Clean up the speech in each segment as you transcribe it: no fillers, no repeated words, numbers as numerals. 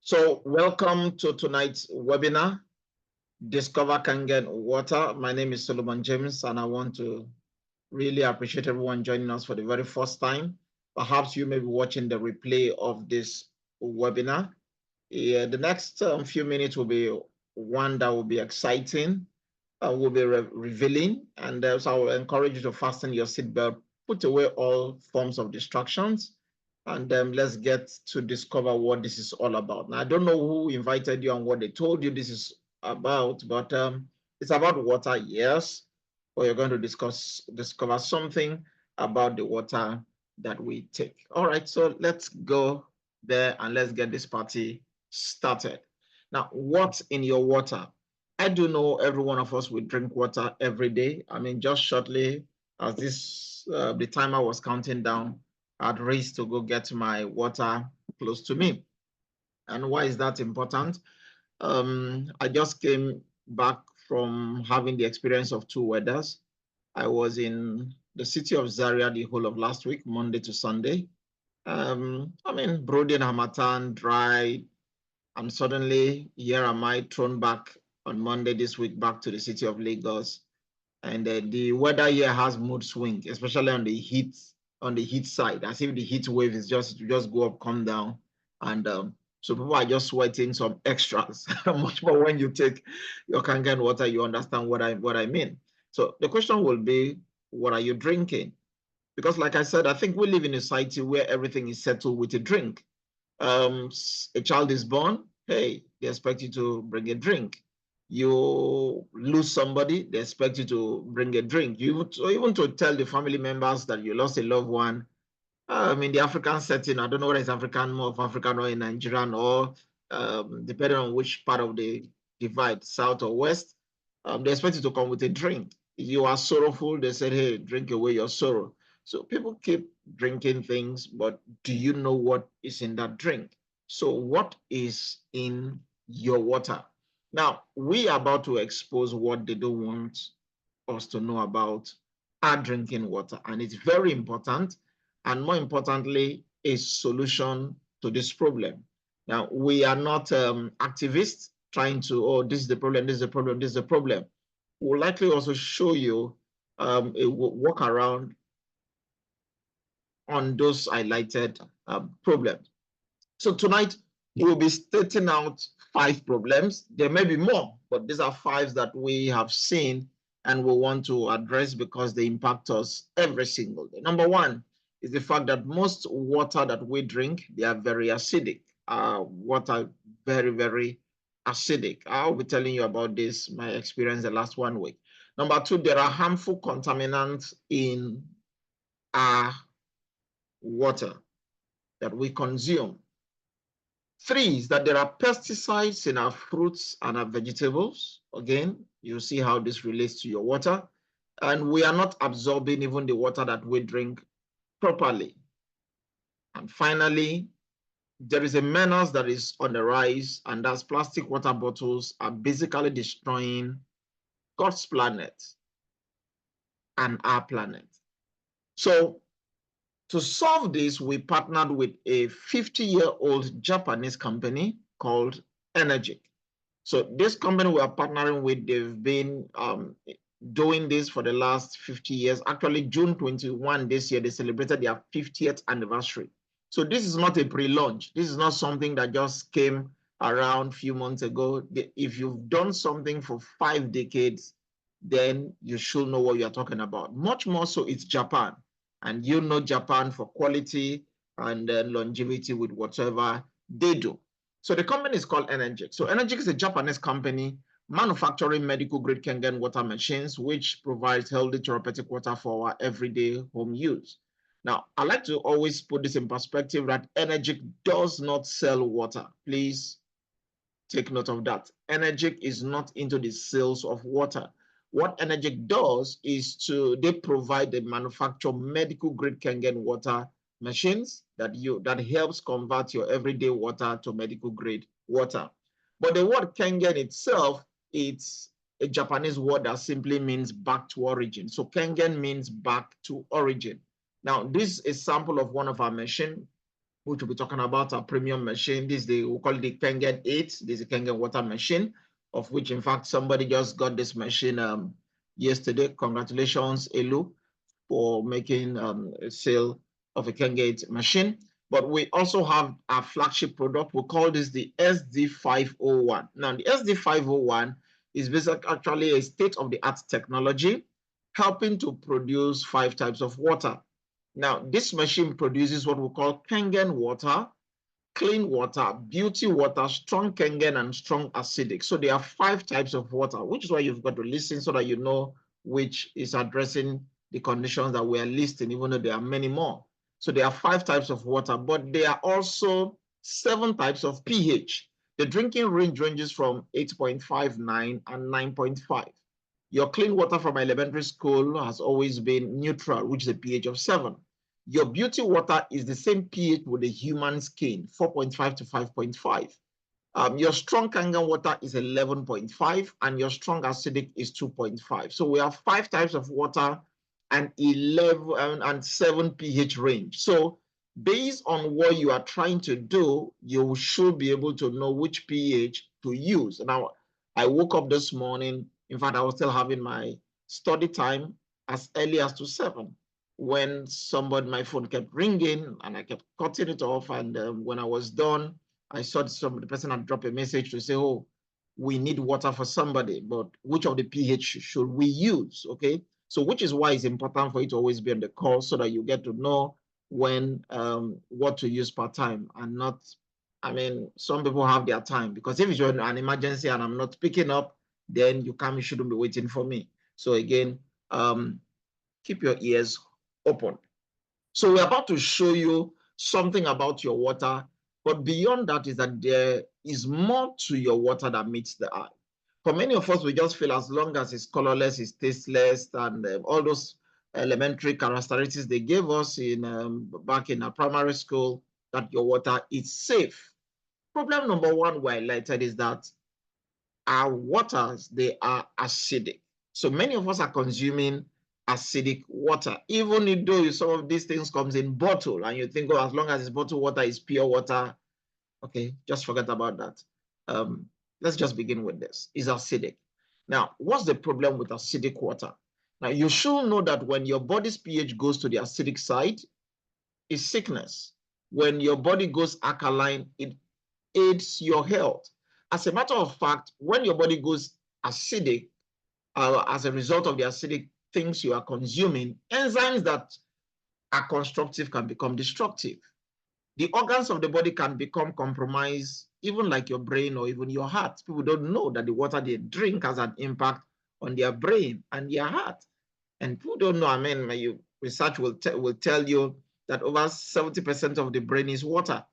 So welcome to tonight's webinar, Discover Kangen Water. My name is Solomon James, and I want to really appreciate everyone joining us for the very first time. Perhaps you may be watching the replay of this webinar. The next few minutes will be one that will be exciting, will be revealing, and so I will encourage you to fasten your seatbelt, put away all forms of distractions, and let's get to discover what this is all about. Now, I don't know who invited you and what they told you this is about, but it's about water, yes, but you're going to discover something about the water that we take. All right, so let's go there and let's get this party started. Now, what's in your water? I do know every one of us will drink water every day. I mean, just shortly as the timer was counting down, I'd raced to go get my water close to me. And why is that important? I just came back from having the experience of two weathers. I was in the city of Zaria the whole of last week, Monday to Sunday. Brody and Hamatan, dry, and suddenly here am I thrown back on Monday this week back to the city of Lagos. And the weather here has mood swing, especially on the heat side, as if the heat wave is just go up, come down. And so people are just sweating some extras. Much more when you take your Kangen water, you understand what I mean. So the question will be, what are you drinking? Because like I said, I think we live in a society where everything is settled with a drink. A child is born, hey, they expect you to bring a drink. You lose somebody, they expect you to bring a drink. Even to tell the family members that you lost a loved one. In the African setting, I don't know whether it's African, more of African or in Nigerian, or depending on which part of the divide, south or west, they expect you to come with a drink. If you are sorrowful, they said, hey, drink away your sorrow. So people keep drinking things, but do you know what is in that drink? So what is in your water? Now, we are about to expose what they don't want us to know about our drinking water. And it's very important. And more importantly, a solution to this problem. Now, we are not activists trying to, oh, this is the problem, this is the problem, this is the problem. We'll likely also show you a workaround on those highlighted problems. So tonight, we'll be stating out 5 problems. There may be more, but these are 5 that we have seen and we want to address because they impact us every single day. Number 1 is the fact that most water that we drink, they are very acidic. Water, very, very acidic. I'll be telling you about this, my experience the last 1 week. Number 2, there are harmful contaminants in our water that we consume. 3 is that there are pesticides in our fruits and our vegetables. Again, you see how this relates to your water. And we are not absorbing even the water that we drink properly. And finally, there is a menace that is on the rise, and that's plastic water bottles are basically destroying God's planet and our planet. So to solve this, we partnered with a 50-year-old Japanese company called Energic. So this company we are partnering with, they've been doing this for the last 50 years. Actually, June 21 this year, they celebrated their 50th anniversary. So this is not a pre-launch. This is not something that just came around a few months ago. If you've done something for 5 decades, then you should know what you're talking about. Much more so, it's Japan. And you know Japan for quality and longevity with whatever they do. So the company is called Energic. So Energic is a Japanese company manufacturing medical grade Kangen water machines, which provides healthy therapeutic water for our everyday home use. Now, I like to always put this in perspective that Energic does not sell water. Please take note of that. Energic is not into the sales of water. What Energic does is they provide the manufacture medical grade Kangen water machines that helps convert your everyday water to medical grade water. But the word Kangen itself, it's a Japanese word that simply means back to origin. So Kangen means back to origin. Now, this is a sample of one of our machines. which we'll be talking about our premium machine. This is we'll call it the Kangen 8. This is a Kangen water machine, of which, in fact, somebody just got this machine yesterday. Congratulations, Elu, for making a sale of a Kangen 8 machine. But we also have our flagship product. We call this the SD501. Now, the SD501 is basically actually a state-of-the-art technology helping to produce 5 types of water. Now, this machine produces what we call Kangen water, clean water, beauty water, strong Kangen, and strong acidic. So there are 5 types of water, which is why you've got to listen so that you know which is addressing the conditions that we are listing, even though there are many more. So there are 5 types of water, but there are also 7 types of pH. The drinking range ranges from 8.59 and 9.5. Your clean water from elementary school has always been neutral, which is a pH of 7. Your beauty water is the same pH with the human skin, 4.5 to 5.5. Your strong Kangen water is 11.5, and your strong acidic is 2.5. So we have 5 types of water and 11 and 7 pH range. So based on what you are trying to do, you should be able to know which pH to use. Now, I woke up this morning. In fact, I was still having my study time as early as to 7 when my phone kept ringing and I kept cutting it off. And when I was done, I saw the person had dropped a message to say, oh, we need water for somebody, but which of the pH should we use? Okay. So which is why it's important for you to always be on the call so that you get to know when what to use per time and not, I mean, some people have their time, because if it's an emergency and I'm not picking up, then you shouldn't be waiting for me. So again, keep your ears open. So we're about to show you something about your water, but beyond that is that there is more to your water that meets the eye. For many of us, we just feel as long as it's colorless, it's tasteless, and all those elementary characteristics they gave us in back in our primary school, that your water is safe. Problem number 1 we highlighted is that our waters, they are acidic. So many of us are consuming acidic water, even though some of these things comes in bottle and you think, oh, as long as it's bottled water, is pure water. Okay, just forget about that. Let's just begin with this. It's acidic. Now, what's the problem with acidic water? Now, you should know that when your body's pH goes to the acidic side, it's sickness. When your body goes alkaline, it aids your health. As a matter of fact, when your body goes acidic, as a result of the acidic things you are consuming, enzymes that are constructive can become destructive. The organs of the body can become compromised, even like your brain or even your heart. People don't know that the water they drink has an impact on their brain and their heart. And people don't know, I mean, research will tell you that over 70% of the brain is water.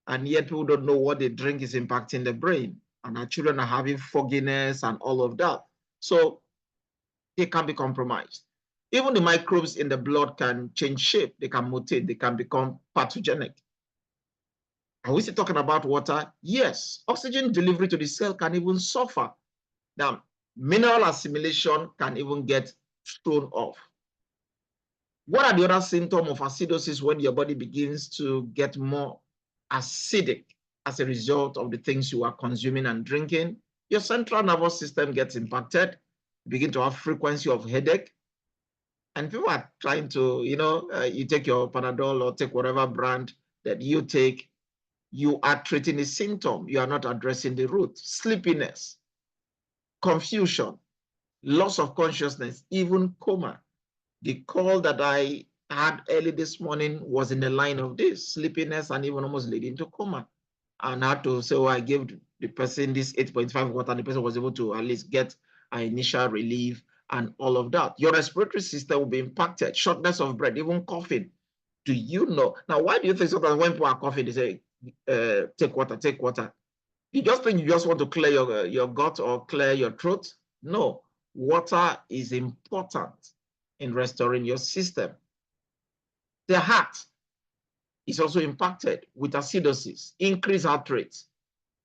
And yet people don't know what they drink is impacting the brain. And our children are having fogginess and all of that. So they can be compromised. Even the microbes in the blood can change shape. They can mutate. They can become pathogenic. Are we still talking about water? Yes. Oxygen delivery to the cell can even suffer. Now, mineral assimilation can even get thrown off. What are the other symptoms of acidosis when your body begins to get more acidic as a result of the things you are consuming and drinking? Your central nervous system gets impacted. You begin to have frequency of headache. And people are trying to, you take your Panadol or take whatever brand that you take, you are treating the symptom. You are not addressing the root. Sleepiness, confusion, loss of consciousness, even coma. The call that I had early this morning was in the line of this, sleepiness and even almost leading to coma. And I had to say, I gave the person this 8.5 water, and the person was able to at least get an initial relief and all of that. Your respiratory system will be impacted, shortness of breath, even coughing. Do you know? Now, why do you think sometimes when people are coughing, they say, take water, take water? You just think you just want to clear your gut or clear your throat? No, water is important in restoring your system. The heart is also impacted with acidosis, increased heart rate.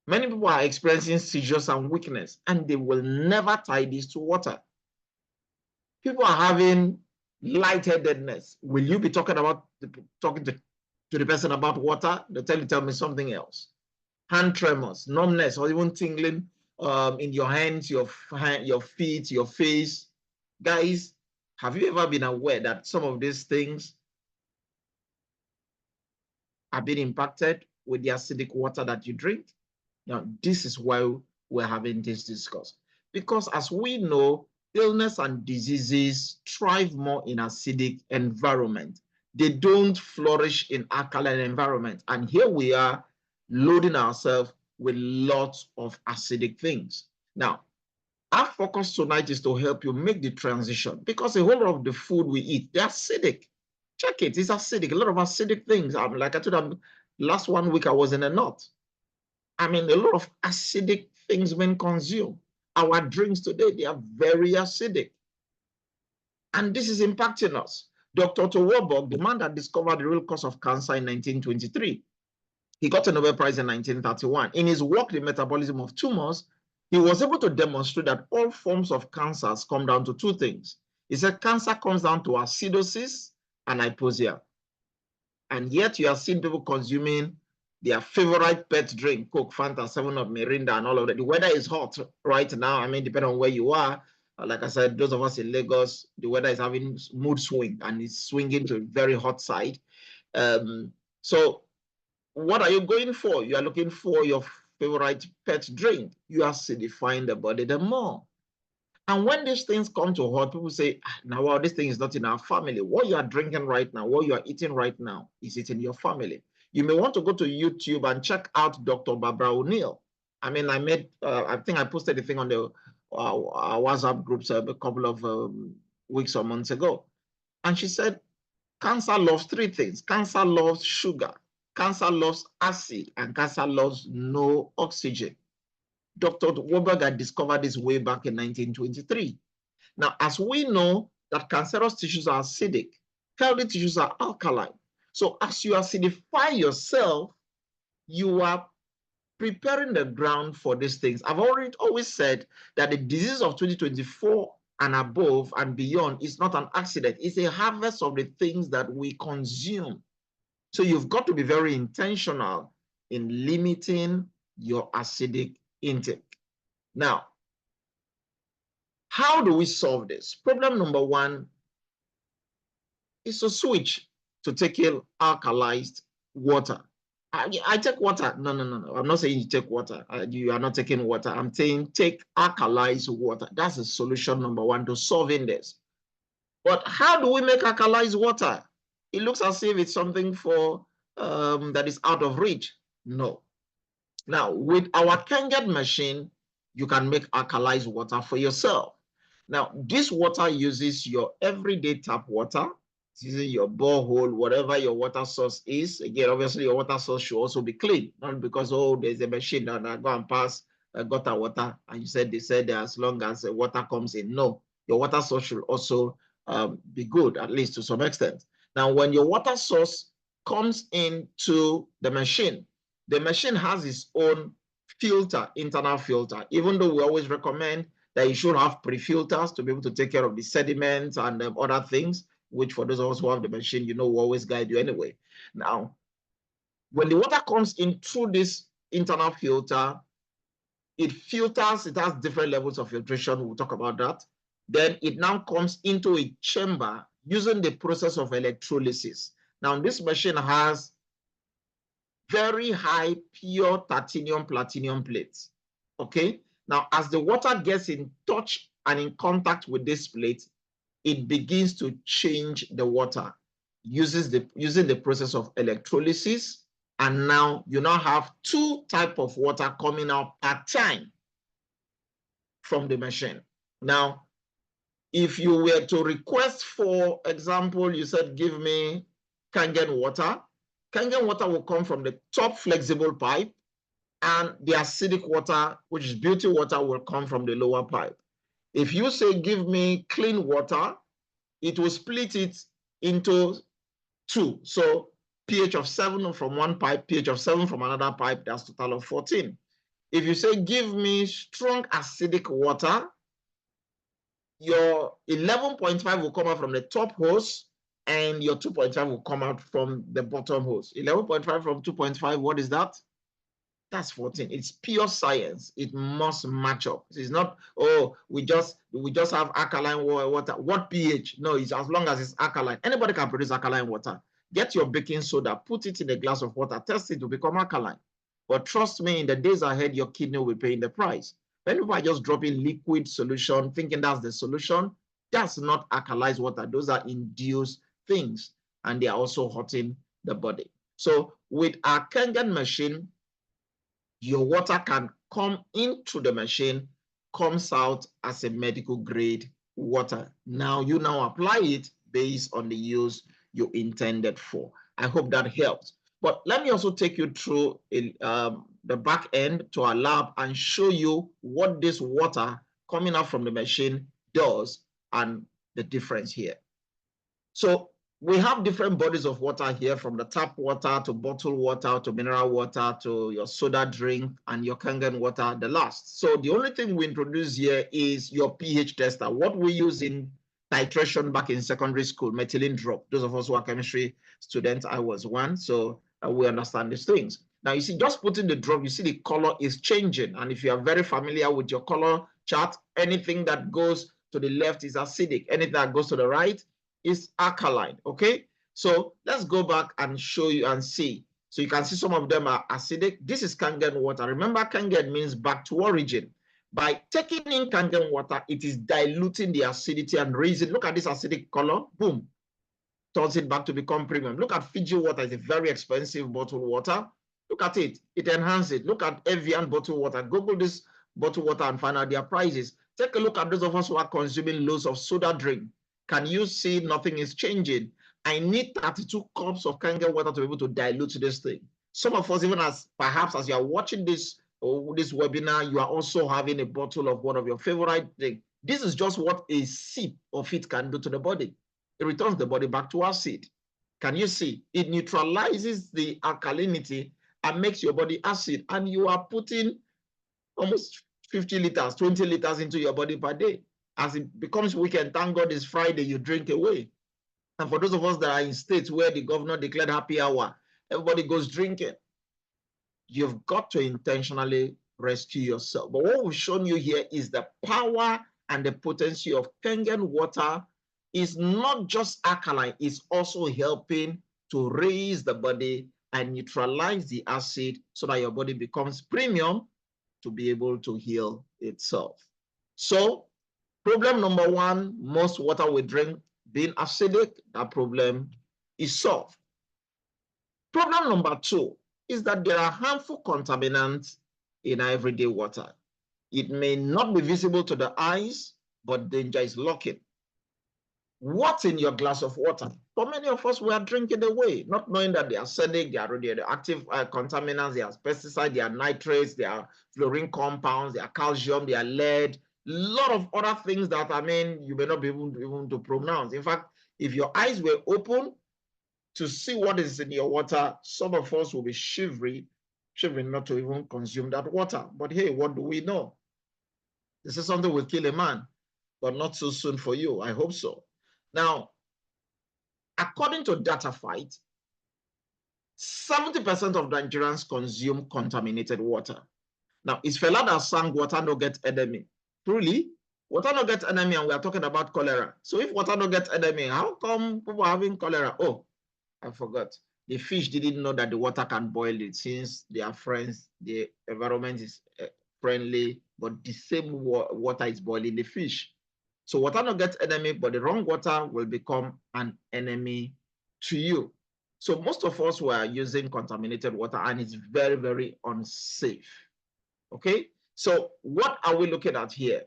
Many people are experiencing seizures and weakness, and they will never tie this to water. People are having lightheadedness. Will you be talking to to the person about water, they tell me something else. Hand tremors, numbness, or even tingling in your hands, your feet, your face. Guys, have you ever been aware that some of these things are being impacted with the acidic water that you drink? Now, this is why we're having this discourse. Because as we know, illness and diseases thrive more in acidic environment. They don't flourish in alkaline environment. And here we are loading ourselves with lots of acidic things. Now, our focus tonight is to help you make the transition, because a whole lot of the food we eat, they're acidic. Check it, it's acidic, a lot of acidic things. Like I told you, last 1 week I was in the north. I mean, a lot of acidic things being consumed. Our drinks today, they are very acidic. And this is impacting us. Dr. Otto Warburg, the man that discovered the real cause of cancer in 1923, he got a Nobel Prize in 1931. In his work, The Metabolism of Tumors, he was able to demonstrate that all forms of cancers come down to two things. He said cancer comes down to acidosis and hypoxia. And yet you are seeing people consuming their favorite pet drink, Coke, Fanta, 7-Up, Mirinda, and all of that. The weather is hot right now. I mean, depending on where you are. Like I said, those of us in Lagos, the weather is having mood swing and it's swinging to a very hot side. So what are you going for? You are looking for your favorite pet drink. You are acidifying the body the more. And when these things come to heart, people say, now, well, this thing is not in our family. What you are drinking right now, what you are eating right now, is it in your family? You may want to go to YouTube and check out Dr. Barbara O'Neill. I mean, I think I posted a thing on the WhatsApp groups a couple of weeks or months ago. And she said, cancer loves three things. Cancer loves sugar, cancer loves acid, and cancer loves no oxygen. Dr. Warburg had discovered this way back in 1923. Now, as we know that cancerous tissues are acidic, healthy tissues are alkaline. So as you acidify yourself, you are preparing the ground for these things. I've always said that the disease of 2024 and above and beyond is not an accident. It's a harvest of the things that we consume. So you've got to be very intentional in limiting your acidic intake. Now, how do we solve this? Problem number one is to switch to taking alkalized water. I take water. No. I'm not saying you take water. You are not taking water. I'm saying take alkalized water. That's the solution number one to solving this. But how do we make alkalized water? It looks as if it's something for that is out of reach. No. Now, with our Kangen machine, you can make alkalized water for yourself. Now, this water uses your everyday tap water, using your borehole, whatever your water source is. Again, obviously, your water source should also be clean, not because, oh, there's a machine that I go and pass gutter water, and they said as long as the water comes in. No, your water source should also be good, at least to some extent. Now, when your water source comes into the machine has its own filter, internal filter, even though we always recommend that you should have pre-filters to be able to take care of the sediments and other things, which for those of us who have the machine, we always guide you anyway. Now, when the water comes in through this internal filter, it filters, it has different levels of filtration, we'll talk about that. Then it now comes into a chamber using the process of electrolysis. Now, this machine has very high pure titanium platinum plates. Okay, now as the water gets in touch and in contact with this plate, it begins to change the water using the process of electrolysis. And now you now have two types of water coming out at time from the machine. Now, if you were to request, for example, you said, give me Kangen water. Kangen water will come from the top flexible pipe, and the acidic water, which is beauty water, will come from the lower pipe. If you say, give me clean water, it will split it into two. So pH of 7 from one pipe, pH of 7 from another pipe, that's a total of 14. If you say, give me strong acidic water, your 11.5 will come out from the top hose, and your 2.5 will come out from the bottom hose. 11.5 from 2.5, what is that? That's 14. It's pure science. It must match up. It's not, oh, we just have alkaline water. What pH? No, it's as long as it's alkaline. Anybody can produce alkaline water. Get your baking soda, put it in a glass of water, test it to become alkaline. But trust me, in the days ahead, your kidney will be paying the price. When people are just dropping liquid solution, thinking that's the solution, that's not alkalized water. Those are induced things, and they are also hurting the body. So with our Kangen machine, your water can come into the machine, comes out as a medical grade water. Now you apply it based on the use you intended for. I hope that helps. But let me also take you through the back end to our lab and show you what this water coming out from the machine does and the difference here. So we have different bodies of water here, from the tap water to bottled water to mineral water to your soda drink and your Kangen water, the last. So the only thing we introduce here is your pH tester, what we use in titration back in secondary school, methylene drop. Those of us who are chemistry students, I was one, so we understand these things. Now you see, just putting the drop, you see the color is changing. And if you are very familiar with your color chart, anything that goes to the left is acidic, anything that goes to the right is alkaline. Okay, so let's go back and show you and see. So you can see some of them are acidic. This is Kangen water. Remember, Kangen means back to origin. By taking in Kangen water, it is diluting the acidity and raising. Look at this acidic color, boom, turns it back to become premium. Look at Fiji water, it's a very expensive bottled water. Look at it, it enhances it. Look at Evian bottled water. Google this bottled water and find out their prices. Take a look at those of us who are consuming loads of soda drink. Can you see nothing is changing? I need 32 cups of Kangen water to be able to dilute this thing. Some of us, even as perhaps as you are watching this webinar, you are also having a bottle of one of your favorite things. This is just what a sip of it can do to the body. It returns the body back to acid. Can you see? It neutralizes the alkalinity and makes your body acid. And you are putting almost 50 liters, 20 liters into your body per day. As it becomes weekend, thank God it's Friday, you drink away. And for those of us that are in states where the governor declared happy hour, everybody goes drinking. You've got to intentionally rescue yourself. But what we've shown you here is the power and the potency of Kangen water is not just alkaline, it's also helping to raise the body and neutralize the acid so that your body becomes premium to be able to heal itself. So problem number one, most water we drink being acidic, that problem is solved. Problem number two is that there are harmful contaminants in our everyday water. It may not be visible to the eyes, but danger is lurking. What's in your glass of water? For many of us, we are drinking away, not knowing that they are acidic, they are radioactive contaminants, they are pesticides, they are nitrates, they are fluorine compounds, they are calcium, they are lead, a lot of other things that, I mean, you may not be able to pronounce. In fact, if your eyes were open to see what is in your water, some of us will be shivering not to even consume that water. But hey, what do we know? This is something will kill a man, but not so soon for you. I hope so. Now, according to DataFight, 70% of Nigerians consume contaminated water. Now, it's fella that sang water no get enemy. Truly, water no get enemy, and we are talking about cholera. So if water no get enemy, how come people are having cholera? Oh, I forgot. The fish didn't know that the water can boil it, since they are friends, the environment is friendly, but the same water is boiling the fish. So water no get enemy, but the wrong water will become an enemy to you. So most of us were using contaminated water, and it's very, very unsafe. Okay, so what are we looking at here?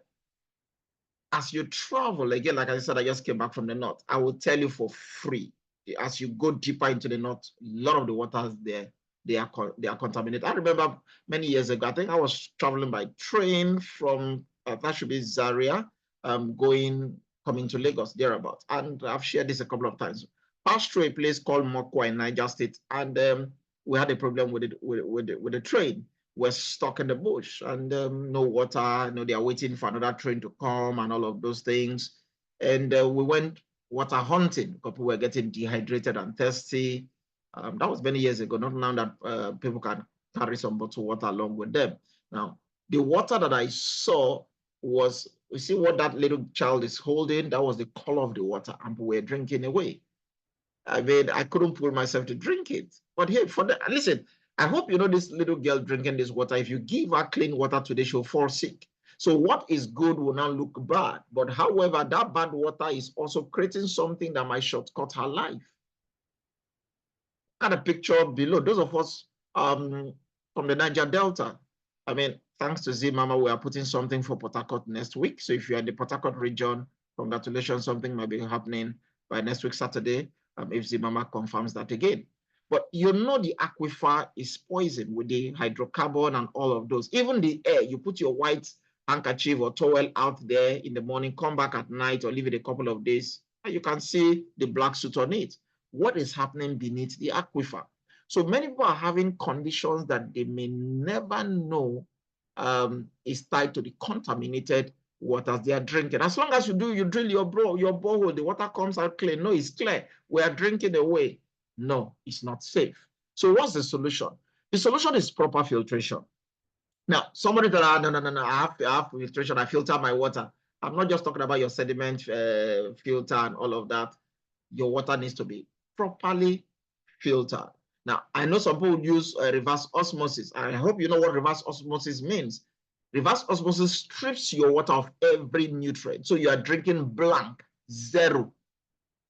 As you travel, again, like I said, I just came back from the north. I will tell you for free. As you go deeper into the north, a lot of the waters there, they are contaminated. I remember many years ago, I think I was traveling by train from that should be Zaria, coming to Lagos, thereabout. And I've shared this a couple of times. Passed through a place called Mokwa in Niger State, and we had a problem with the train. We're stuck in the bush, and no water. They are waiting for another train to come and all of those things. And we went water hunting. People were getting dehydrated and thirsty. That was many years ago, not now that people can carry some bottled water along with them. Now, the water that I saw was, you see what that little child is holding? That was the color of the water, and we were drinking away. I mean, I couldn't pull myself to drink it. But here, listen, I hope you know this little girl drinking this water. If you give her clean water today, she'll fall sick. So what is good will now look bad. But however, that bad water is also creating something that might shortcut her life. Got a picture below. Those of us from the Niger Delta, I mean, thanks to Z Mama, we are putting something for Port Harcourt next week. So if you're in the Port Harcourt region, congratulations, something might be happening by next week, Saturday, if Z Mama confirms that again. But you know the aquifer is poisoned with the hydrocarbon and all of those. Even the air, you put your white handkerchief or towel out there in the morning, come back at night or leave it a couple of days, and you can see the black soot on it. What is happening beneath the aquifer? So many people are having conditions that they may never know is tied to the contaminated waters they are drinking. As long as you drill your borehole, the water comes out clean. No, it's clear. We are drinking away. No, it's not safe. So what's the solution? The solution is proper filtration. Now, somebody said, no, I have filtration. I filter my water. I'm not just talking about your sediment filter and all of that. Your water needs to be properly filtered. Now, I know some people use reverse osmosis. I hope you know what reverse osmosis means. Reverse osmosis strips your water of every nutrient. So you are drinking blank, zero.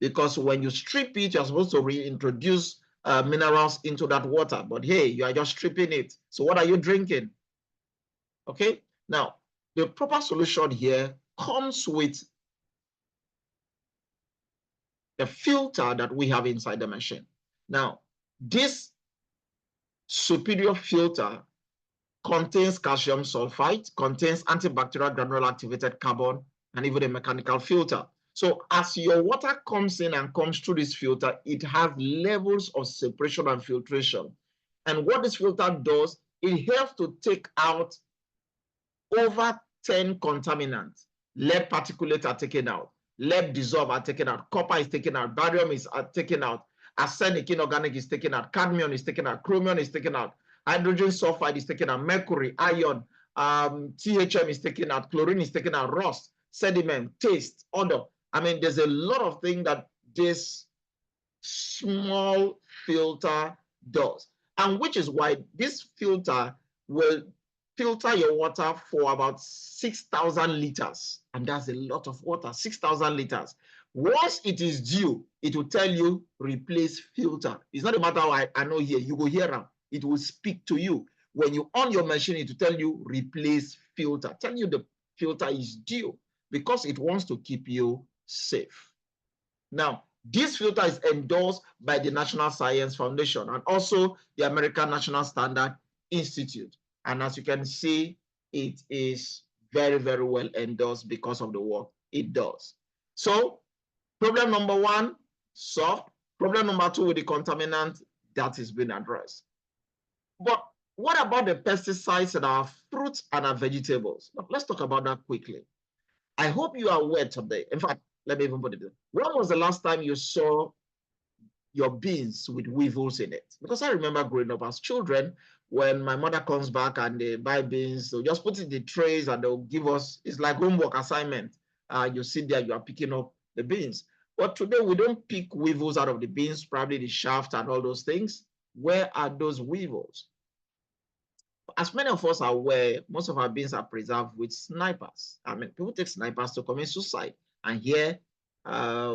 Because when you strip it, you're supposed to reintroduce minerals into that water. But hey, you are just stripping it. So what are you drinking? Okay. Now, the proper solution here comes with the filter that we have inside the machine. Now, this superior filter contains calcium sulfite, contains antibacterial granule activated carbon, and even a mechanical filter. So as your water comes in and comes through this filter, it has levels of separation and filtration. And what this filter does, it helps to take out over 10 contaminants. Lead particulate are taken out, lead dissolve are taken out, copper is taken out, barium is taken out, arsenic inorganic is taken out, cadmium is taken out, chromium is taken out, hydrogen sulfide is taken out, mercury, iron, THM is taken out, chlorine is taken out, rust, sediment, taste, odor. I mean, there's a lot of things that this small filter does. And which is why this filter will filter your water for about 6,000 liters. And that's a lot of water, 6,000 liters. Once it is due, it will tell you replace filter. It's not a matter of I know here, you go here now. It will speak to you. When you on your machine, it will tell you replace filter. Tell you the filter is due because it wants to keep you safe. Now, this filter is endorsed by the National Science Foundation and also the American National Standard Institute. And as you can see, it is very, very well endorsed because of the work it does. So, problem number one, solved. Problem number two with the contaminant, that is being addressed. But what about the pesticides in our fruits and our vegetables? Now, let's talk about that quickly. I hope you are aware today. In fact, let me even put it this. When was the last time you saw your beans with weevils in it? Because I remember growing up as children, when my mother comes back and they buy beans, they'll just put it in the trays and they'll give us, it's like homework assignment. You sit there, you are picking up the beans. But today we don't pick weevils out of the beans, probably the shaft and all those things. Where are those weevils? As many of us are aware, most of our beans are preserved with snipers. I mean, people take snipers to commit suicide. And here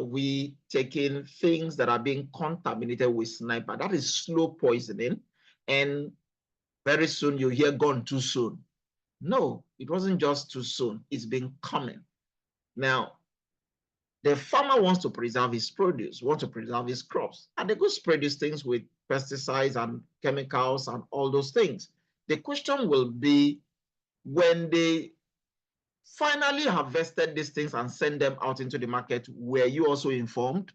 we taking things that are being contaminated with sniper. That is slow poisoning. And very soon you hear gone too soon. No, it wasn't just too soon. It's been coming. Now, the farmer wants to preserve his produce, wants to preserve his crops. And they go spray these things with pesticides and chemicals and all those things. The question will be, when they finally harvested these things and send them out into the market, were you also informed?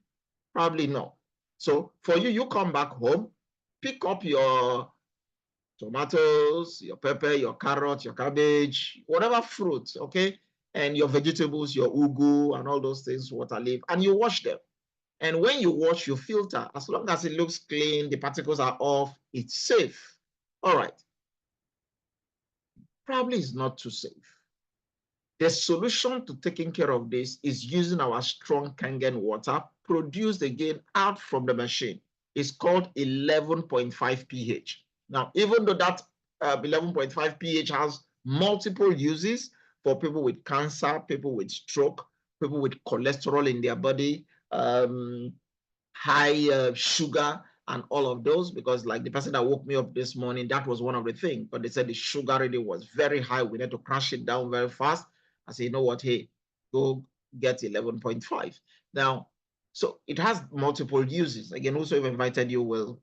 Probably no. So for you, you come back home, pick up your tomatoes, your pepper, your carrot, your cabbage, whatever fruit, okay? and your vegetables, your ugu and all those things, water leaf, and you wash them. And when you wash, you filter. As long as it looks clean, the particles are off, it's safe. All right. Probably it's not too safe. The solution to taking care of this is using our strong Kangen water produced again out from the machine. It's called 11.5 pH. Now, even though that 11.5 pH has multiple uses for people with cancer, people with stroke, people with cholesterol in their body, high sugar and all of those, because like the person that woke me up this morning, that was one of the things, but they said the sugar reading was very high. We need to crash it down very fast. I said, you know what, hey, go get 11.5. Now, so it has multiple uses. Again, also if invited you will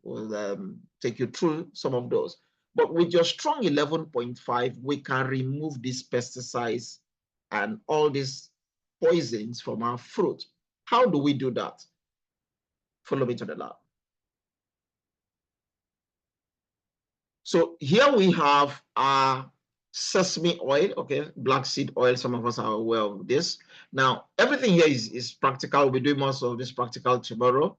take you through some of those. But with your strong 11.5, we can remove these pesticides and all these poisons from our fruit. How do we do that? Follow me to the lab. So here we have our sesame oil, okay, black seed oil. Some of us are aware of this. Now, everything here is practical. We'll be doing most of this practical tomorrow.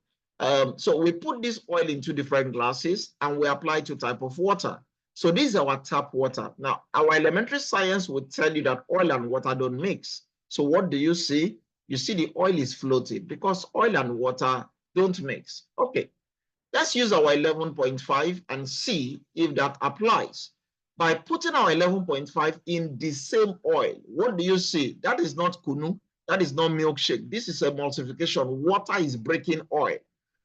So we put this oil in 2 different glasses and we apply 2 types of water. So this is our tap water. Now, our elementary science would tell you that oil and water don't mix. So what do you see? You see the oil is floating because oil and water don't mix. Okay. Let's use our 11.5 and see if that applies. By putting our 11.5 in the same oil, what do you see? That is not kunu, that is not milkshake. This is a emulsification. Water is breaking oil.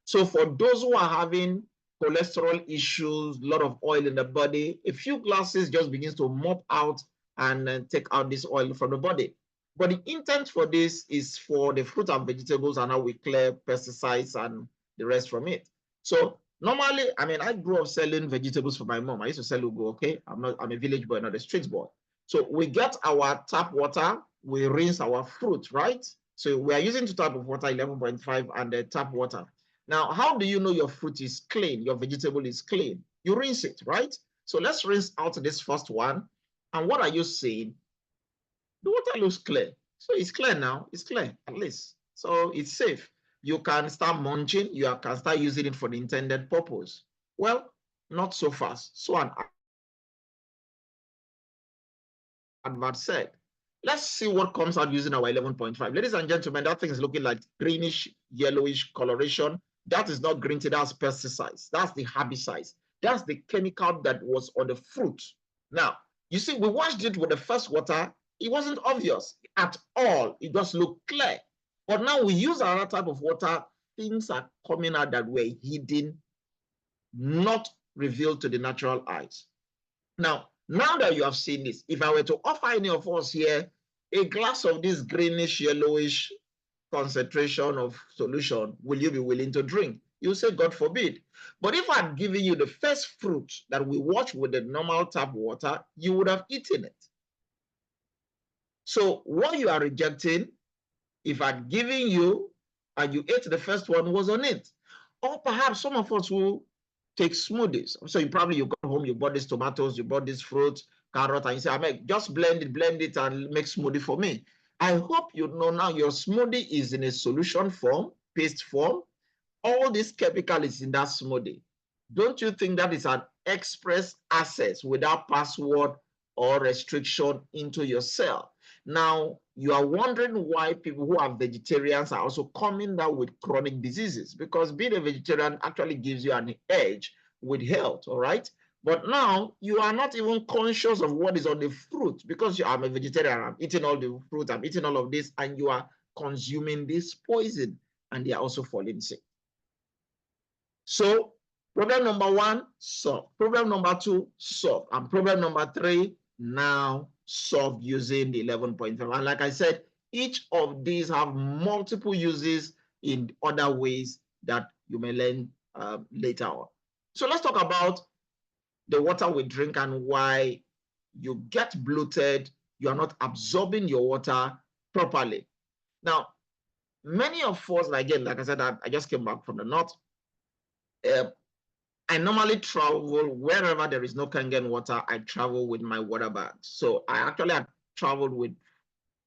So for those who are having cholesterol issues, a lot of oil in the body, a few glasses just begins to mop out and take out this oil from the body. But the intent for this is for the fruit and vegetables and how we clear pesticides and the rest from it. So normally, I mean, I grew up selling vegetables for my mom. I used to sell ugu, okay? I'm a village boy, not a street boy. So we get our tap water, we rinse our fruit, right? So we are using 2 types of water, 11.5 and the tap water. Now, how do you know your fruit is clean, your vegetable is clean? You rinse it, right? So let's rinse out this first one. And what are you seeing? The water looks clear. So it's clear now, it's clear at least. So it's safe. You can start munching, you can start using it for the intended purpose. Well, not so fast. So an advert said, let's see what comes out using our 11.5. Ladies and gentlemen, that thing is looking like greenish, yellowish coloration. That is not green tea, that's pesticides. That's the herbicides. That's the chemical that was on the fruit. Now, you see, we washed it with the first water. It wasn't obvious at all. It just looked clear. But now we use another type of water, things are coming out that were hidden, not revealed to the natural eyes. Now that you have seen this, if I were to offer any of us here a glass of this greenish, yellowish concentration of solution, will you be willing to drink? You say, God forbid. But if I'd given you the first fruit that we wash with the normal tap water, you would have eaten it. So what you are rejecting, if I'd given you and you ate the first one, was on it. Or perhaps some of us who take smoothies. So you got home, you bought these tomatoes, you bought this fruit, carrot, and you say, I make just blend it and make smoothie for me. I hope you know now your smoothie is in a solution form, paste form. All this chemical is in that smoothie. Don't you think that is an express access without password or restriction into your cell? Now, you are wondering why people who are vegetarians are also coming down with chronic diseases, because being a vegetarian actually gives you an edge with health, all right? But now you are not even conscious of what is on the fruit because I'm a vegetarian, I'm eating all the fruit, I'm eating all of this, and you are consuming this poison, and they are also falling sick. So problem number 1, solved. Problem number 2, solved. And problem number 3, now solved using the 11.5. And like I said, each of these have multiple uses in other ways that you may learn later on. So let's talk about the water we drink and why you get bloated, you are not absorbing your water properly. Now, many of us, again, like I said, I just came back from the north. I normally travel wherever there is no Kangen water. I travel with my water bags. So I actually have traveled with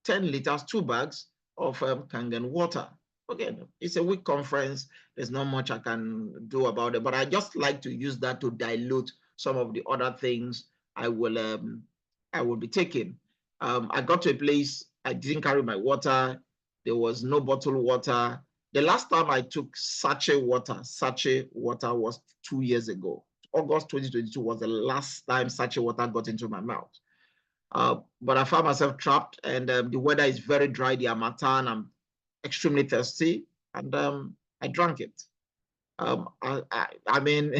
10 liters, 2 bags of Kangen water. Again, it's a week conference. There's not much I can do about it, but I just like to use that to dilute some of the other things I will be taking. I got to a place, I didn't carry my water. There was no bottled water. The last time I took sachet water was 2 years ago. August 2022 was the last time sachet water got into my mouth. But I found myself trapped, and the weather is very dry. The harmattan, I'm extremely thirsty, and I drank it. I mean,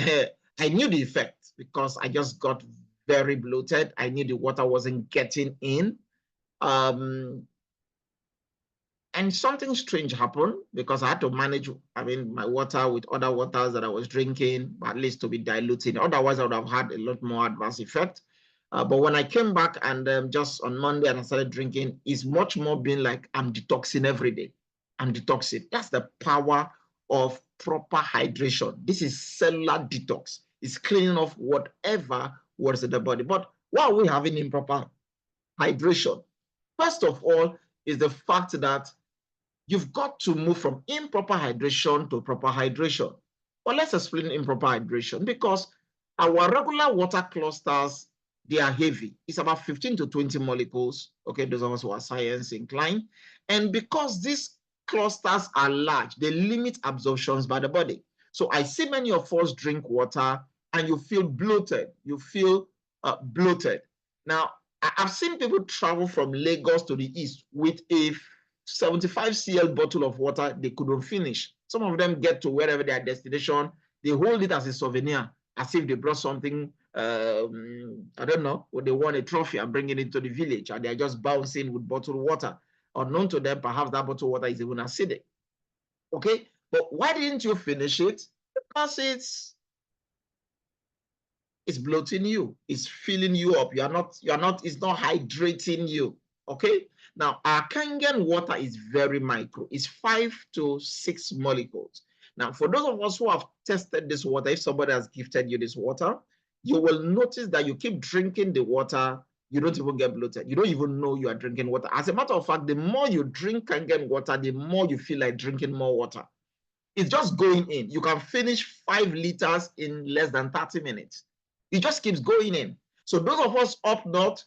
I knew the effect because I just got very bloated. I knew the water wasn't getting in. And something strange happened because I had to manage, my water with other waters that I was drinking, at least to be diluting. Otherwise, I would have had a lot more adverse effect. But when I came back and just on Monday and I started drinking, it's much more being like I'm detoxing every day. I'm detoxing. That's the power of proper hydration. This is cellular detox. It's cleaning off whatever was in the body. But why are we having improper hydration? First of all, is the fact that you've got to move from improper hydration to proper hydration. But let's explain improper hydration, because our regular water clusters, they are heavy. It's about 15 to 20 molecules. Okay, those of us who are science inclined. And because these clusters are large, they limit absorptions by the body. So I see many of us drink water and you feel bloated. You feel bloated. Now, I've seen people travel from Lagos to the east with a 75 cl bottle of water they couldn't finish. Some of them get to wherever their destination, they hold it as a souvenir, as if they brought something, I don't know, or they won a trophy and bringing it to the village, and they're just bouncing with bottled water. Unknown to them, perhaps that bottled water is even acidic. Okay, but why didn't you finish it? Because it's bloating you, it's filling you up. It's not hydrating you. Okay, now our Kangen water is very micro. It's 5 to 6 molecules. Now, for those of us who have tested this water, if somebody has gifted you this water, you will notice that you keep drinking the water, you don't even get bloated. You don't even know you are drinking water. As a matter of fact, the more you drink Kangen water, the more you feel like drinking more water. It's just going in. You can finish 5 liters in less than 30 minutes. It just keeps going in. So those of us up north,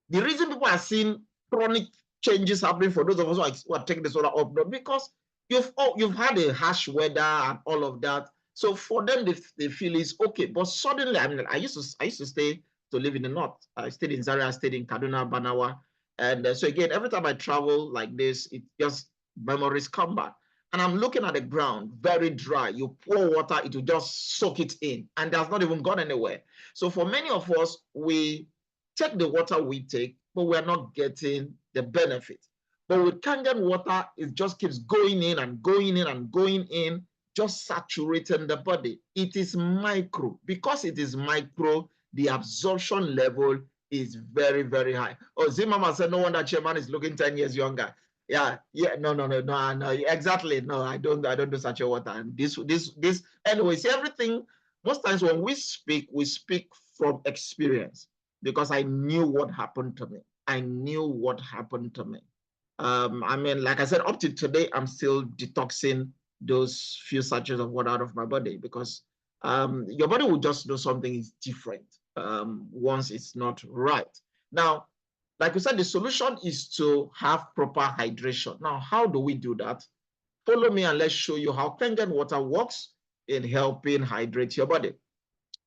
the reason people are seeing chronic changes happening for those of us who are taking the solar up north, because you've had a harsh weather and all of that. So for them, they feel it's okay. But suddenly, I used to live in the north. I stayed in Zaria, I stayed in Kaduna, Banawa. And so again, every time I travel like this, it just memories come back. And I'm looking at the ground, very dry. You pour water, it will just soak it in, and that's not even gone anywhere. So for many of us, we take the water we take, but we're not getting the benefit. But with Kangen water, it just keeps going in and going in and going in, just saturating the body. It is micro. Because it is micro, the absorption level is very, very high. Oh, Zimmerman said, no wonder Chairman is looking 10 years younger. No, exactly. No, I don't do such a water. And this, anyways, everything, most times when we speak from experience, because I knew what happened to me. Like I said, up to today, I'm still detoxing those few sachets of water out of my body, because your body will just know something is different once it's not right. Now, like we said, the solution is to have proper hydration. Now, how do we do that? Follow me and let's show you how Kangen water works in helping hydrate your body.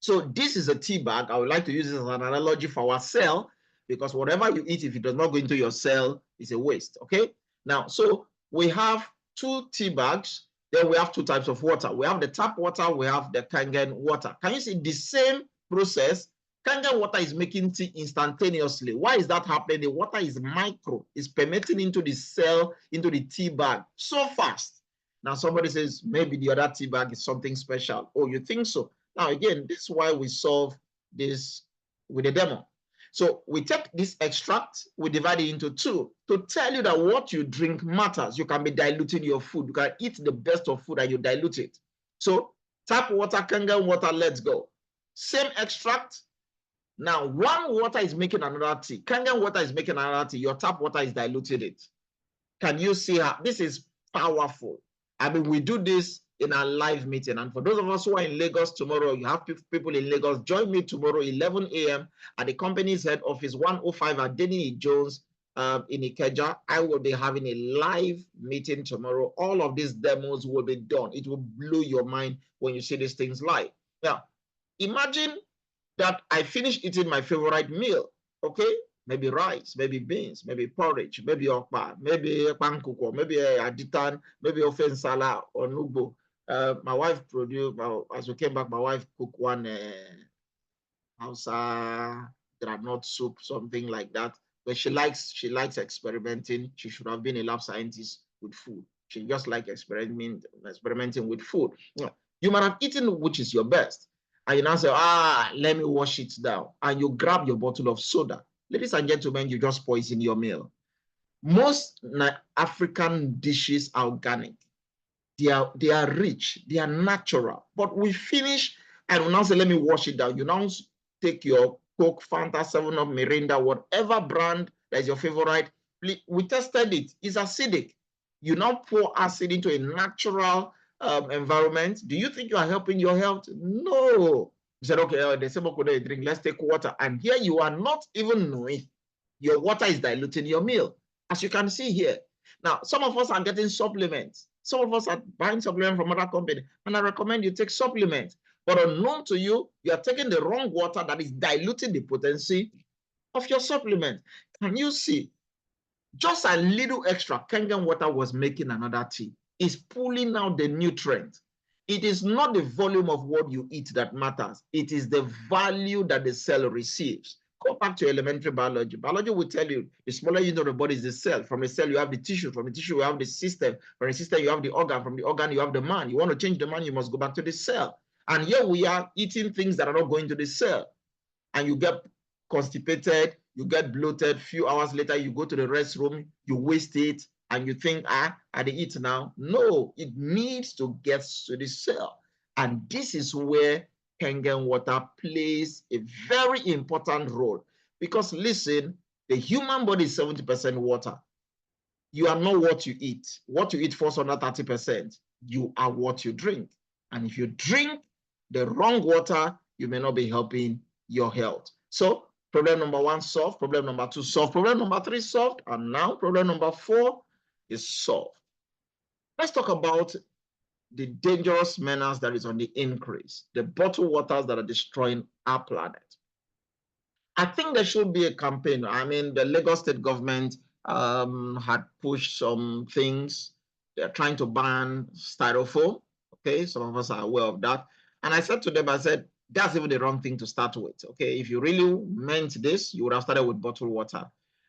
So this is a tea bag. I would like to use this as an analogy for our cell, because whatever you eat, if it does not go into your cell, it's a waste, okay? Now, so we have 2 tea bags. Then we have 2 types of water. We have the tap water, we have the Kangen water. Can you see the same process? Kangen water is making tea instantaneously. Why is that happening? The water is micro. It's permeating into the cell, into the tea bag so fast. Now somebody says, maybe the other tea bag is something special. Oh, you think so? Now again, this is why we solve this with a demo. So we take this extract, we divide it into 2 to tell you that what you drink matters. You can be diluting your food. You can eat the best of food and you dilute it. So tap water, Kangen water, let's go. Same extract, Now, one water is making another tea. Kangen water is making another tea. Your tap water is diluting it. Can you see how this is powerful? I mean, we do this in our live meeting. And for those of us who are in Lagos tomorrow, you have people in Lagos, join me tomorrow, 11 a.m. at the company's head office, 105 Adeniyi Jones in Ikeja. I will be having a live meeting tomorrow. All of these demos will be done. It will blow your mind when you see these things live. Now, imagine that I finish eating my favorite meal, okay? Maybe rice, maybe beans, maybe porridge, maybe okpa, maybe pankuko, maybe aditan, maybe ofensala or nubo. My wife produced, as we came back, my wife cooked one Hausa granite soup, something like that. But she likes experimenting. She should have been a lab scientist with food. She just likes experimenting with food. You might have eaten which is your best. And you now say, let me wash it down. And you grab your bottle of soda. Ladies and gentlemen, you just poison your meal. Most African dishes are organic. They are rich, they are natural. But we finish and we now say, let me wash it down. You now take your Coke, Fanta, 7-Up, Mirinda, whatever brand that is your favorite. We tested it. It's acidic. You now pour acid into a natural environment. Do you think you are helping your health? No. You said, okay, they say, drink, let's take water. And here you are not even knowing your water is diluting your meal, as you can see here. Now, some of us are getting supplements. Some of us are buying supplements from other companies, and I recommend you take supplements. But unknown to you, you are taking the wrong water that is diluting the potency of your supplement. Can you see? Just a little extra Kangen water was making another tea. It's pulling out the nutrient. It is not the volume of what you eat that matters. It is the value that the cell receives. Go back to elementary biology. Biology will tell you the smaller unit of the body is the cell. From a cell, you have the tissue. From the tissue, you have the system. From the system, you have the organ. From the organ, you have the man. You want to change the man, you must go back to the cell. And here we are eating things that are not going to the cell. And you get constipated, you get bloated. Few hours later, you go to the restroom, you waste it, and you think, I eat now. No, it needs to get to the cell. And this is where Kangen water plays a very important role. Because listen, the human body is 70% water. You are not what you eat. What you eat falls under 30%. You are what you drink. And if you drink the wrong water, you may not be helping your health. So problem number 1 solved, problem number 2 solved, problem number 3 solved, and now problem number 4 is solved. Let's talk about the dangerous menace that is on the increase, the bottled waters that are destroying our planet. I think there should be a campaign. I mean, the Lagos state government had pushed some things. They're trying to ban styrofoam. Okay, some of us are aware of that. And I said to them, I said, that's even the wrong thing to start with. Okay, if you really meant this, you would have started with bottled water.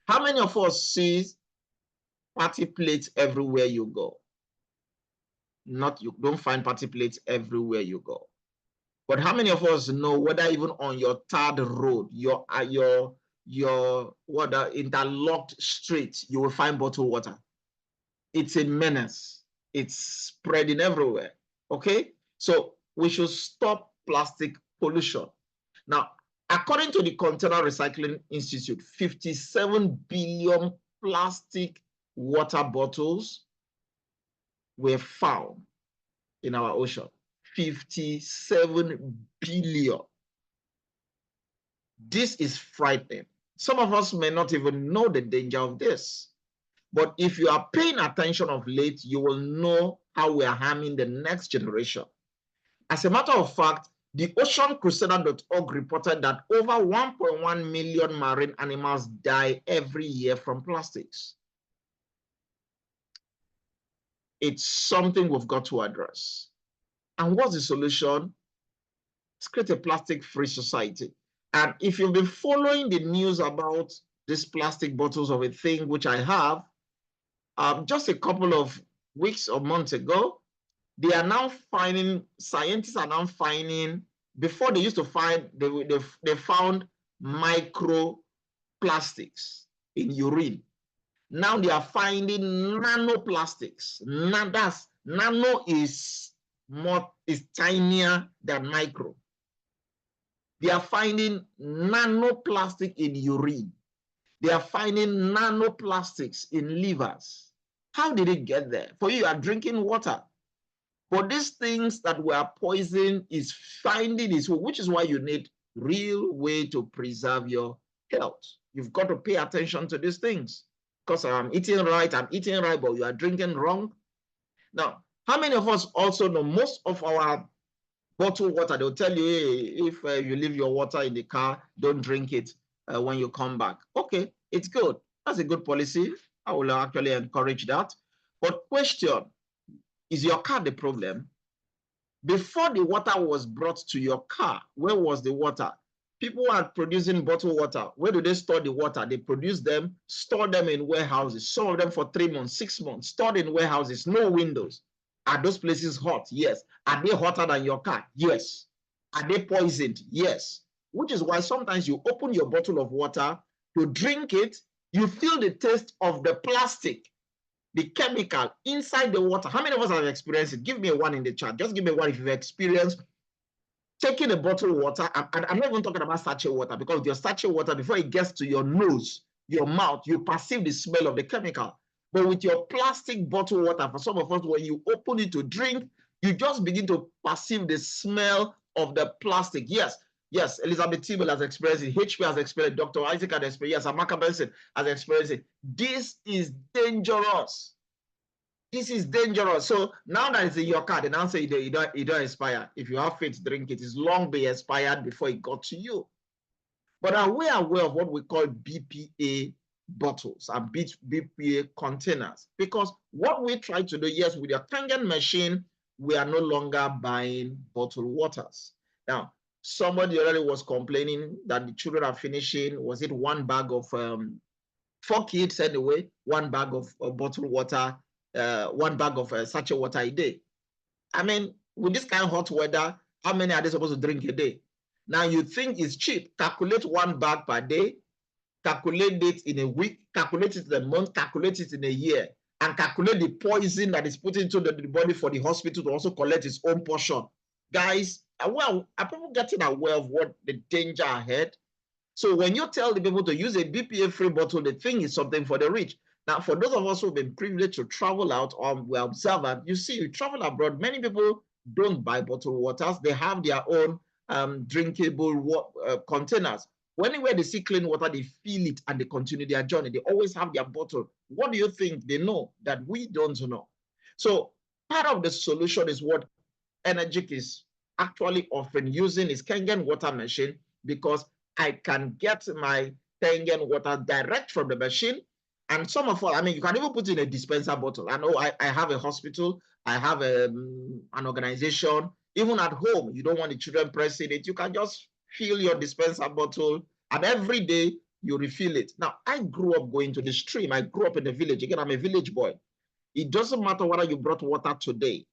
How many of us see party plates everywhere you go? You don't find party plates everywhere you go. But how many of us know whether even on your third road, your interlocked street, you will find bottled water? It's a menace. It's spreading everywhere. Okay, so we should stop plastic pollution. Now, according to the Container Recycling Institute, 57 billion plastic water bottles were found in our ocean. 57 billion. This is frightening. Some of us may not even know the danger of this. But if you are paying attention of late, you will know how we are harming the next generation. As a matter of fact, the OceanCrusader.org reported that over 1.1 million marine animals die every year from plastics. It's something we've got to address. And what's the solution? Let's create a plastic-free society. And if you've been following the news about these plastic bottles of a thing, which I have, just a couple of weeks or months ago, they are now finding, scientists are now finding, before they used to find, they found microplastics in urine. Now they are finding nanoplastics. Nano is tinier than micro. They are finding nanoplastic in urine. They are finding nanoplastics in livers. How did it get there? For you are drinking water. But these things that were poison is finding its way, which is why you need real way to preserve your health. You've got to pay attention to these things. Because I'm eating right, but you are drinking wrong. Now, how many of us also know most of our bottled water, they'll tell you, hey, if you leave your water in the car, don't drink it when you come back. Okay, it's good. That's a good policy. I will actually encourage that. But question, is your car the problem? Before the water was brought to your car, where was the water? People are producing bottled water. Where do they store the water? They produce them, store them in warehouses, some of them for 3 months, 6 months, stored in warehouses, no windows. Are those places hot? Yes. Are they hotter than your car? Yes. Are they poisoned? Yes. Which is why sometimes you open your bottle of water to drink it, you feel the taste of the plastic, the chemical inside the water. How many of us have experienced it? Give me a one in the chat. Just give me one if you've experienced taking a bottle of water. And I'm not even talking about sachet water, because your sachet water, before it gets to your nose, your mouth, you perceive the smell of the chemical. But with your plastic bottle water, for some of us, when you open it to drink, you just begin to perceive the smell of the plastic. Yes, Elizabeth Tibble has experienced it. HP has experienced it. Dr. Isaac has experienced it. Yes, Amaka Benson has experienced it. This is dangerous. This is dangerous. So now that it's in your car, the answer it don't expire. If you have faith, drink it. It's long be expired before it got to you. But are we aware of what we call BPA bottles and BPA containers? Because what we try to do, yes, with your Kangen machine, we are no longer buying bottled waters. Now, somebody already was complaining that the children are finishing, was it one bag of, 4 kids anyway, one bag of bottled water, one bag of sachet water a day. I mean, with this kind of hot weather, how many are they supposed to drink a day? Now you think it's cheap. Calculate one bag per day, calculate it in a week, calculate it in a month, calculate it in a year, and calculate the poison that is put into the body for the hospital to also collect its own portion. Guys, are people getting aware of what the danger ahead? So when you tell the people to use a BPA-free bottle, they think it's something for the rich. Now, for those of us who've been privileged to travel out, or we observe that, you see, you travel abroad, many people don't buy bottled waters. They have their own drinkable containers. Anywhere they see clean water, they feel it and they continue their journey. They always have their bottle. What do you think they know that we don't know? So part of the solution is what Energic is actually often using is Kangen water machine, because I can get my Kangen water direct from the machine. And some of all, I mean, you can even put in a dispenser bottle. I know I have a hospital, I have an organization. Even at home, you don't want the children pressing it. You can just fill your dispenser bottle, and every day you refill it. Now, I grew up going to the stream. I grew up in the village. Again, I'm a village boy. It doesn't matter whether you brought water today.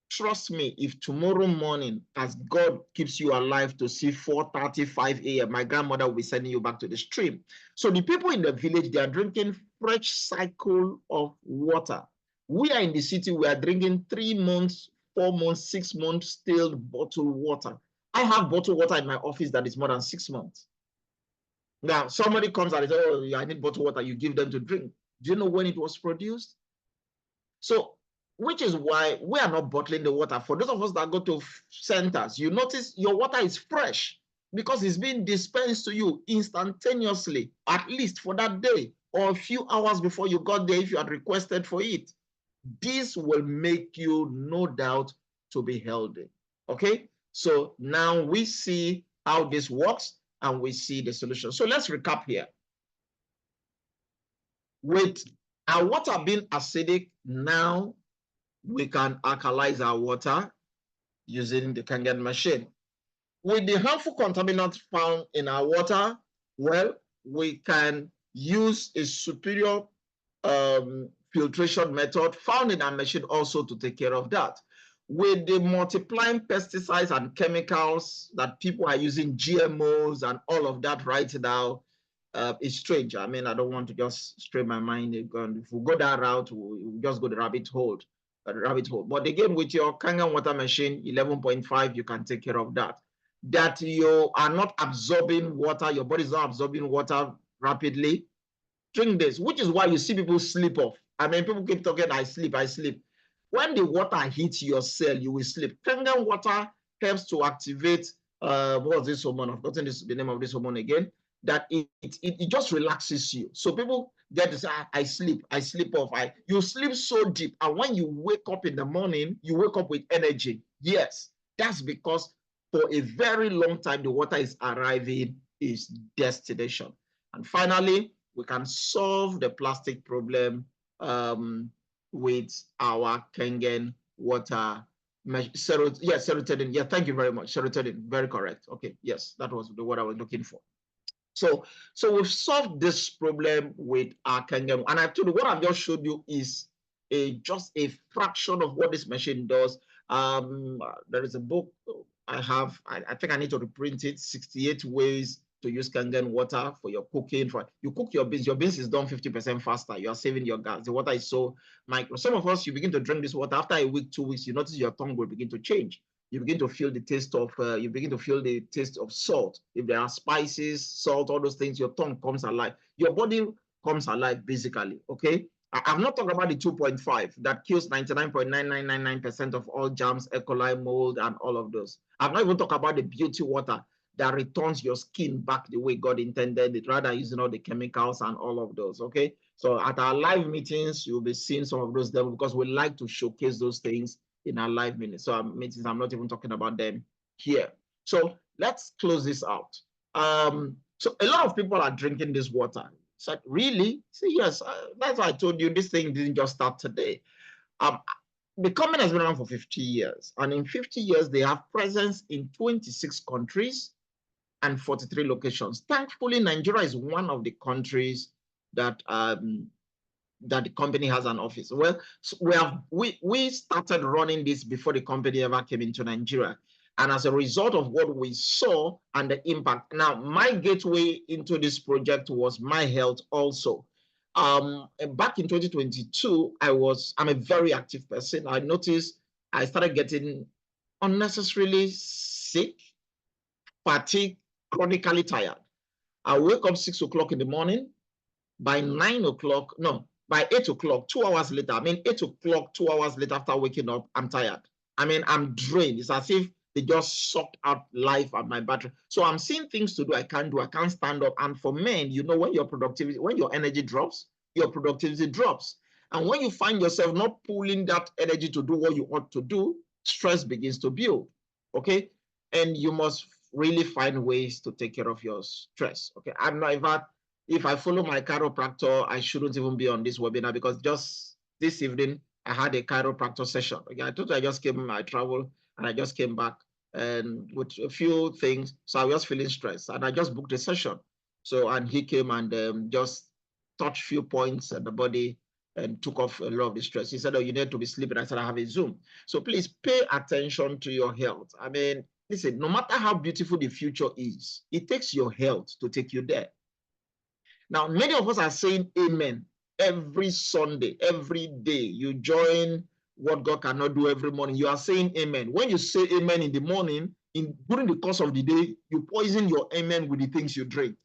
Trust me, if tomorrow morning, as God keeps you alive to see 4:35 a.m., my grandmother will be sending you back to the stream. So the people in the village, they are drinking fresh cycle of water. We are in the city, we are drinking 3 months, 4 months, 6 months still bottled water. I have bottled water in my office that is more than 6 months. Now, somebody comes and says, oh, I need bottled water, you give them to drink. Do you know when it was produced? So, which is why we are not bottling the water. For those of us that go to centers, you notice your water is fresh because it's being dispensed to you instantaneously, at least for that day or a few hours before you got there if you had requested for it. This will make you, no doubt, to be healthy. Okay? So now we see how this works and we see the solution. So let's recap here. With our water being acidic, now we can alkalize our water using the Kangen machine. With the harmful contaminants found in our water, well, we can use a superior filtration method found in our machine also to take care of that. With the multiplying pesticides and chemicals that people are using, GMOs and all of that right now, it's strange. I mean, I don't want to just stray my mind. If we go that route, we'll just go the rabbit hole. But again, with your Kangen water machine, 11.5, you can take care of that. that you are not absorbing water, your body is not absorbing water rapidly, drink this, which is why you see people sleep off. I mean, people keep talking, I sleep, I sleep. When the water hits your cell, you will sleep. Kangen water helps to activate, what's this hormone? I've forgotten the name of this hormone again, that it just relaxes you. So people get to say, I sleep off. You sleep so deep. And when you wake up in the morning, you wake up with energy. Yes, that's because for a very long time, the water is arriving its destination. And finally, we can solve the plastic problem with our Kangen water. Serotonin. Yeah, thank you very much. Serotonin, very correct. Okay, yes, that was the word I was looking for. So we've solved this problem with our Kangen. And I told you what I've just showed you is just a fraction of what this machine does. There is a book I have. I think I need to reprint it. 68 ways to use Kangen water for your cooking. You cook your beans. Your beans is done 50% faster. You are saving your gas. The water is so micro. Some of us, you begin to drink this water after a week, 2 weeks. You notice your tongue will begin to change. You begin to feel the taste of salt. If there are spices, salt, all those things, your tongue comes alive. Your body comes alive, basically. Okay. I'm not talking about the 2.5 that kills 99.9999% of all germs, E. coli, mold, and all of those. I'm not even talking about the beauty water that returns your skin back the way God intended it, rather using all the chemicals and all of those. Okay. So at our live meetings, you'll be seeing some of those demos because we like to showcase those things in our live meetings. So meetings, I'm not even talking about them here. So let's close this out. So a lot of people are drinking this water. So really? See, yes, that's why I told you this thing didn't just start today. The company has been around for 50 years. And in 50 years, they have presence in 26 countries and 43 locations. Thankfully, Nigeria is one of the countries that that the company has an office. Well, so we started running this before the company ever came into Nigeria. And as a result of what we saw and the impact, now my gateway into this project was my health also. Back in 2022, I'm a very active person. I noticed I started getting unnecessarily sick, fatigue, chronically tired. I wake up 6 o'clock in the morning. By 9 o'clock, no, by 8 o'clock, 2 hours later, 8 o'clock, 2 hours later after waking up, I'm tired. I'm drained. It's as if they just sucked out life at my battery. So I'm seeing things to do I can't do. I can't stand up. And for men, when your energy drops, your productivity drops. And when you find yourself not pulling that energy to do what you ought to do, stress begins to build. Okay. And you must really find ways to take care of your stress. Okay. If I follow my chiropractor, I shouldn't even be on this webinar because just this evening, I had a chiropractor session. Okay, I told you I just came, I traveled, and I just came back and with a few things. So I was feeling stressed and I just booked a session. So, and he came and just touched a few points at the body and took off a lot of the stress. He said, oh, you need to be sleeping. I said, I have a Zoom. So please pay attention to your health. Listen, no matter how beautiful the future is, it takes your health to take you there. Now, many of us are saying amen every Sunday, every day. You join what God cannot do every morning. You are saying amen. When you say amen in the morning, during the course of the day, you poison your amen with the things you drink.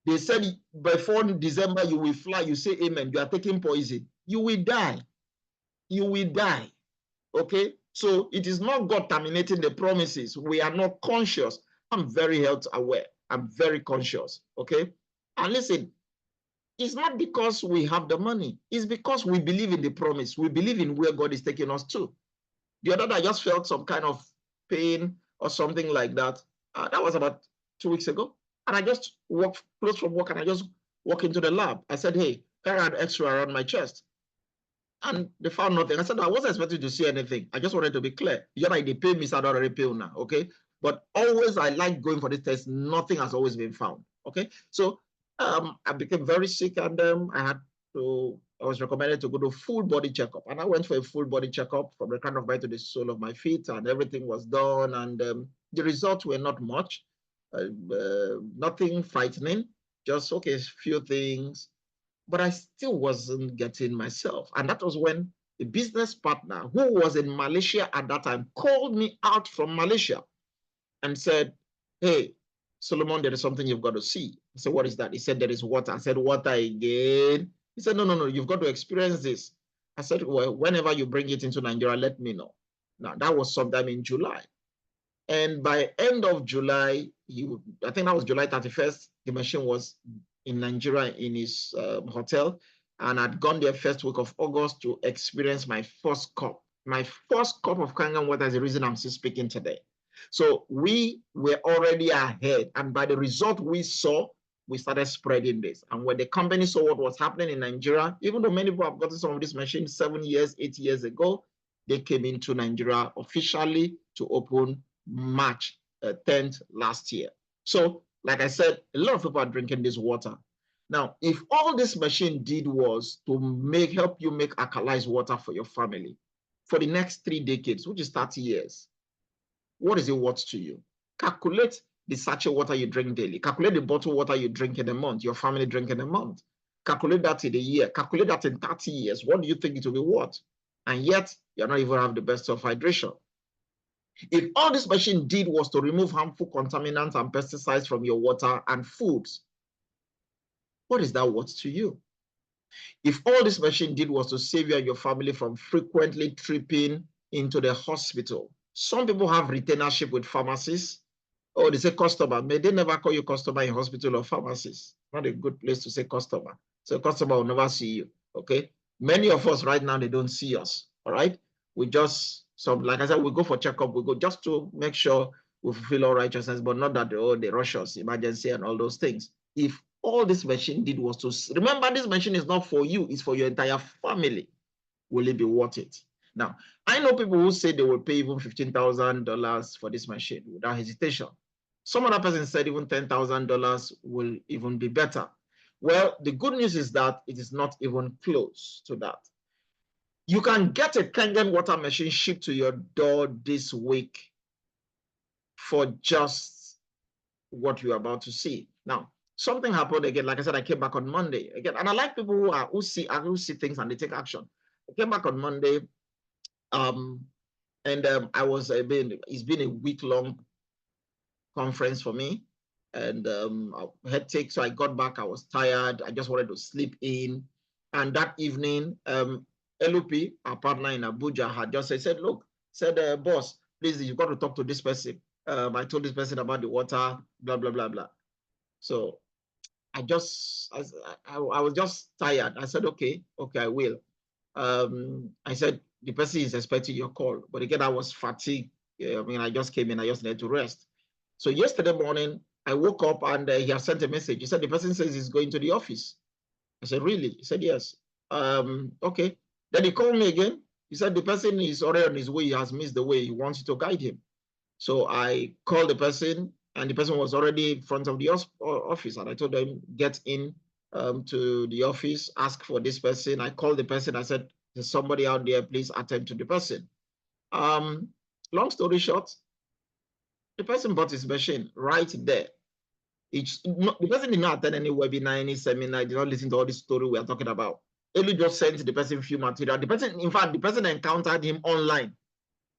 They said before December, you will fly. You say amen. You are taking poison. You will die. You will die. Okay? So it is not God terminating the promises. We are not conscious. I'm very health aware. I'm very conscious. Okay? And listen, it's not because we have the money. It's because we believe in the promise. We believe in where God is taking us to. The other day, I just felt some kind of pain or something like that. That was about 2 weeks ago. And I just walked close from work and I just walked into the lab. I said, hey, I had X-ray around my chest. And they found nothing. I said, I wasn't expecting to see anything. I just wanted to be clear. They pay me, so I don't already pay now. Okay. But always I like going for this test. Nothing has always been found. Okay. So I became very sick and I was recommended to go to full body checkup. And I went for a full body checkup from the crown of my head to the sole of my feet, and everything was done. And the results were not much, nothing frightening, just okay, a few things. But I still wasn't getting myself. And that was when a business partner who was in Malaysia at that time called me out from Malaysia. and said, hey, Solomon, there is something you've got to see. I said, what is that? He said, there is water. I said, water again? He said, no, no, no, you've got to experience this. I said, well, whenever you bring it into Nigeria, let me know. Now, that was sometime in July. And by end of July, I think that was July 31st, the machine was in Nigeria in his hotel. And I'd gone there first week of August to experience my first cup. My first cup of Kangen water is the reason I'm still speaking today. So we were already ahead. And by the result we saw, we started spreading this. And when the company saw what was happening in Nigeria, even though many people have gotten some of these machines 7 years, 8 years ago, they came into Nigeria officially to open March 10th last year. So, like I said, a lot of people are drinking this water. Now, if all this machine did was to help you make alkalized water for your family for the next 3 decades, which is 30 years, what is it worth to you? Calculate the sachet water you drink daily. Calculate the bottled water you drink in a month, your family drink in a month. Calculate that in a year. Calculate that in 30 years. What do you think it will be worth? And yet, you're not even have the best of hydration. If all this machine did was to remove harmful contaminants and pesticides from your water and foods, what is that worth to you? If all this machine did was to save you and your family from frequently tripping into the hospital, some people have retainership with pharmacies. Oh, they say customer. May they never call you customer in hospital or pharmacies. Not a good place to say customer. So customer will never see you. Okay. Many of us right now, they don't see us. All right. We just, like I said, we go for checkup. We go just to make sure we fulfill all righteousness, but not that they rush us, emergency and all those things. If all this machine did was to, remember, this machine is not for you, it's for your entire family. Will it be worth it? Now, I know people who say they will pay even $15,000 for this machine without hesitation. Some other person said even $10,000 will even be better. Well, the good news is that it is not even close to that. You can get a Kangen water machine shipped to your door this week for just what you're about to see. Now, something happened again. Like I said, I came back on Monday again, and I like people who see things and they take action. I came back on Monday, and it's been a week-long conference for me, and hectic. So I got back, I was tired, I just wanted to sleep in. And that evening, LOP, our partner in Abuja, had just said, look, boss, please, you've got to talk to this person. I told this person about the water, blah, blah, blah, blah. So I was just tired. I said, okay, I will. I said, the person is expecting your call. But again, I was fatigued. I just came in, I just needed to rest. So yesterday morning, I woke up and he has sent a message. He said, the person says he's going to the office. I said, really? He said, yes. Okay. Then he called me again. He said, the person is already on his way. He has missed the way. He wants you to guide him. So I called the person, and the person was already in front of the office. And I told them, get in to the office, ask for this person. I called the person. I said, there's somebody out there, please attend to the person. Long story short, the person bought his machine right there. The person did not attend any webinar, any seminar, did not listen to all this story we are talking about. Elu just sent the person few material. The person encountered him online,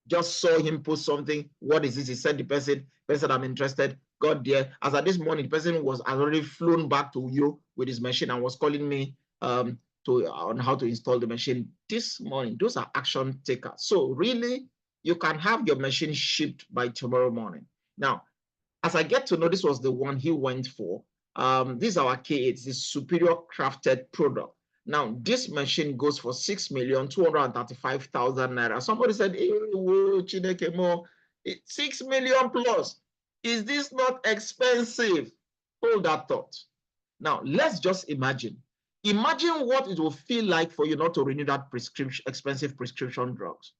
just saw him post something. What is this? He said the person I'm interested, got there. As at this morning, the person has already flown back to you with his machine and was calling me on how to install the machine this morning. Those are action takers. So really, you can have your machine shipped by tomorrow morning. Now, as I get to know, this was the one he went for. This is our K8, this superior crafted product. Now, this machine goes for 6,235,000 naira. Somebody said, hey, whoa, Chineke mo, 6 million plus. Is this not expensive? Hold that thought. Now, let's just imagine. Imagine what it will feel like for you not to renew that expensive prescription drugs.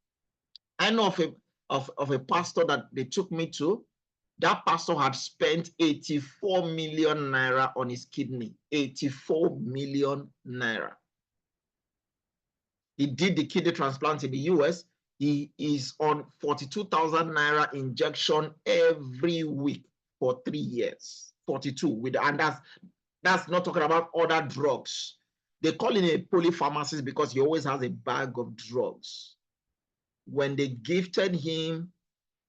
I know of a pastor that they took me to. That pastor had spent 84 million naira on his kidney. 84 million naira. He did the kidney transplant in the US. He is on 42,000 naira injection every week for 3 years. 42 and that's not talking about other drugs. They call him a polypharmacist because he always has a bag of drugs. When they gifted him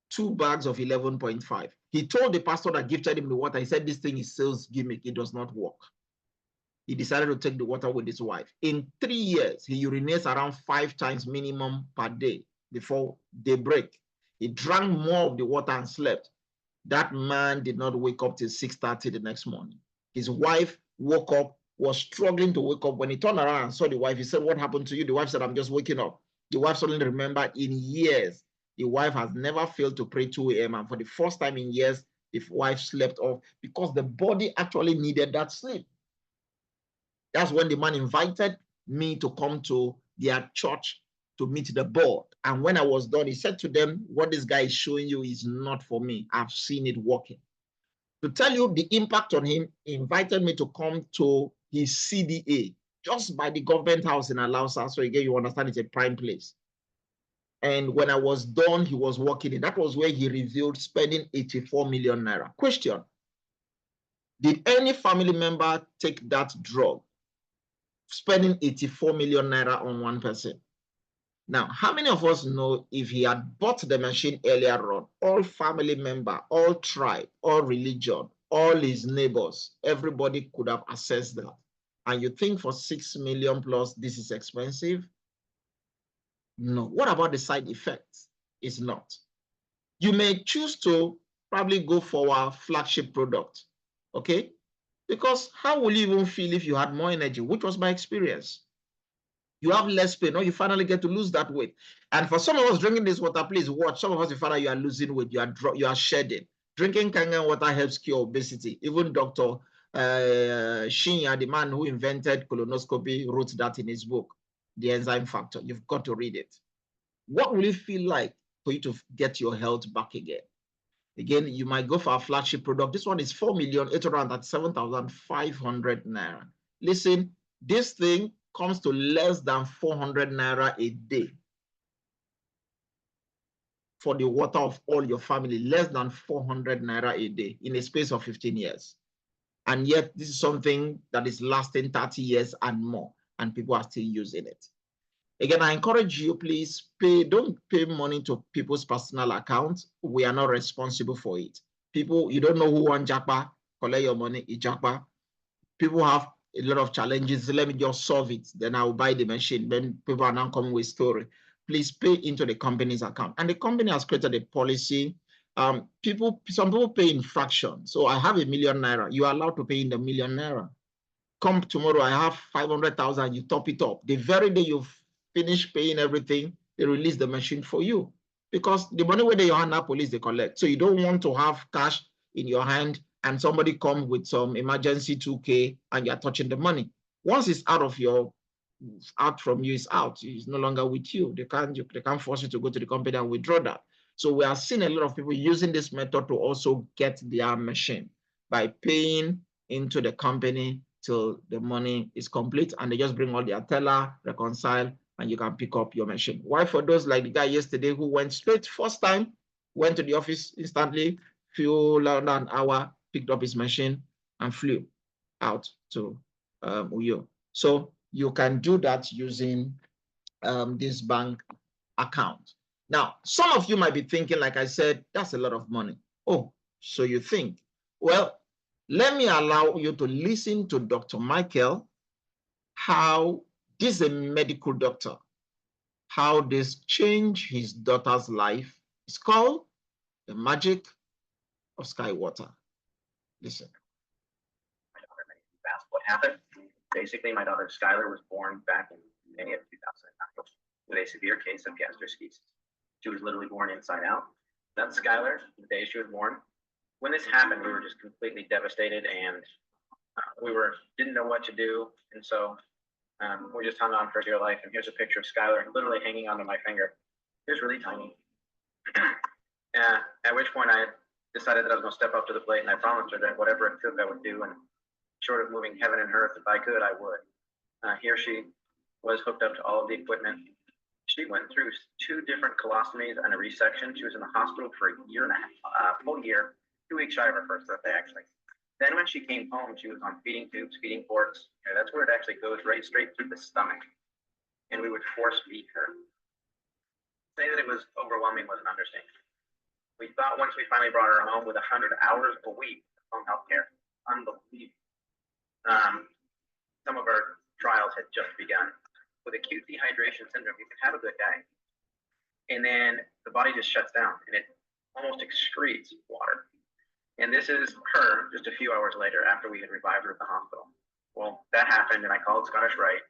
2 bags of 11.5, He told the pastor that gifted him the water, he said, this thing is sales gimmick, it does not work. He decided to take the water with his wife. In 3 years, he urinates around 5 times minimum per day before daybreak. He drank more of the water and slept. That man did not wake up till 6:30 the next morning. His wife woke up, was struggling to wake up. When he turned around and saw the wife, he said, what happened to you? The wife said, I'm just waking up. The wife suddenly remembered in years, the wife has never failed to pray 2 a.m. And for the first time in years, the wife slept off because the body actually needed that sleep. That's when the man invited me to come to their church to meet the board. And when I was done, he said to them, what this guy is showing you is not for me. I've seen it working. To tell you the impact on him, he invited me to come to his CDA just by the government house in Alausa. So again, you understand it's a prime place. And when I was done, he was working in. That was where he revealed spending 84 million naira. Question: did any family member take that drug? Spending 84 million naira on one person. Now, how many of us know if he had bought the machine earlier on, all family member, all tribe, all religion, all his neighbors, everybody could have accessed that? And you think for 6 million plus, this is expensive? No. What about the side effects? It's not. You may choose to probably go for our flagship product, okay? Because how will you even feel if you had more energy, which was my experience? You have less pain, or you finally get to lose that weight. And for some of us drinking this water, please watch. Some of us, you find out you are losing weight, you are shedding. Drinking Kangen water helps cure obesity. Even Dr. Shinya, the man who invented colonoscopy, wrote that in his book, The Enzyme Factor. You've got to read it. What will it feel like for you to get your health back again? Again, you might go for a flagship product. This one is 4,837,500 naira. Listen, this thing comes to less than 400 naira a day for the water of all your family, less than 400 naira a day in a space of 15 years. And yet this is something that is lasting 30 years and more, and people are still using it. Again, I encourage you, please don't pay money to people's personal accounts. We are not responsible for it. People, you don't know who won Jackpot, collect your money, Jackpot. People have a lot of challenges. Let me just solve it. Then I'll buy the machine. Then people are now coming with story. Please pay into the company's account. And the company has created a policy. Some people pay in fractions. So I have 1 million naira. You are allowed to pay in the 1 million naira. Come tomorrow, I have 500,000. You top it up. The very day you've finished paying everything, they release the machine for you. Because the money where they hand out, police they collect. So you don't want to have cash in your hand and somebody comes with some emergency 2K and you're touching the money. Once it's out from you, it's out. It's no longer with you. They can't force you to go to the company and withdraw that. So we are seeing a lot of people using this method to also get their machine by paying into the company till the money is complete, and they just bring all their teller, reconcile, and you can pick up your machine. Why for those like the guy yesterday who went straight first time, went to the office instantly, flew around an hour, picked up his machine and flew out to Uyo. So you can do that using this bank account. Now, some of you might be thinking, like I said, that's a lot of money. Oh, so you think. Well, let me allow you to listen to Dr. Michael, how this is a medical doctor, how this changed his daughter's life. It's called The Magic of Skywater. Listen. What happened? Basically, my daughter Skylar was born back in May of 2009 with a severe case of gastroschisis. She was literally born inside out. That's Skylar, the day she was born. When this happened, we were just completely devastated, and we didn't know what to do. And so we just hung on for dear life. And here's a picture of Skylar literally hanging onto my finger. It was really tiny. At which point I decided that I was going to step up to the plate, and I promised her that whatever it took I would do, and short of moving heaven and earth, if I could, I would. Here she was hooked up to all of the equipment. She went through 2 different colostomies and a resection. She was in the hospital for a year and a half, full year, 2 weeks shy of her first birthday, actually. Then when she came home, she was on feeding tubes, feeding forks. That's where it actually goes right straight through the stomach. And we would force feed her. Say that it was overwhelming was an understatement. We thought once we finally brought her home with 100 hours a week of home health care, unbelievable. Some of our trials had just begun. With acute dehydration syndrome, you can have a good day, and then the body just shuts down and it almost excretes water. And this is her just a few hours later after we had revived her at the hospital. Well, that happened, and I called Scottish Rite,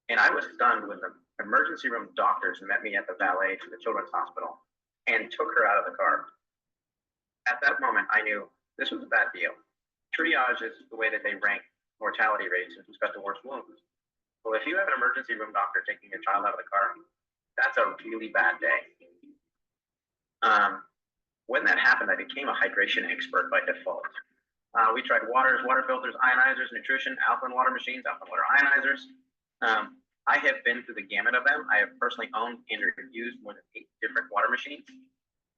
and I was stunned when the emergency room doctors met me at the valet to the children's hospital and took her out of the car. At that moment, I knew this was a bad deal. Triage is the way that they rank mortality rates and who's got the worst wounds. Well, if you have an emergency room doctor taking your child out of the car, that's a really bad day. When that happened, I became a hydration expert by default. We tried waters, water filters, ionizers, nutrition, alkaline water machines, alkaline water ionizers. I have been through the gamut of them. I have personally owned and used more than 8 different water machines.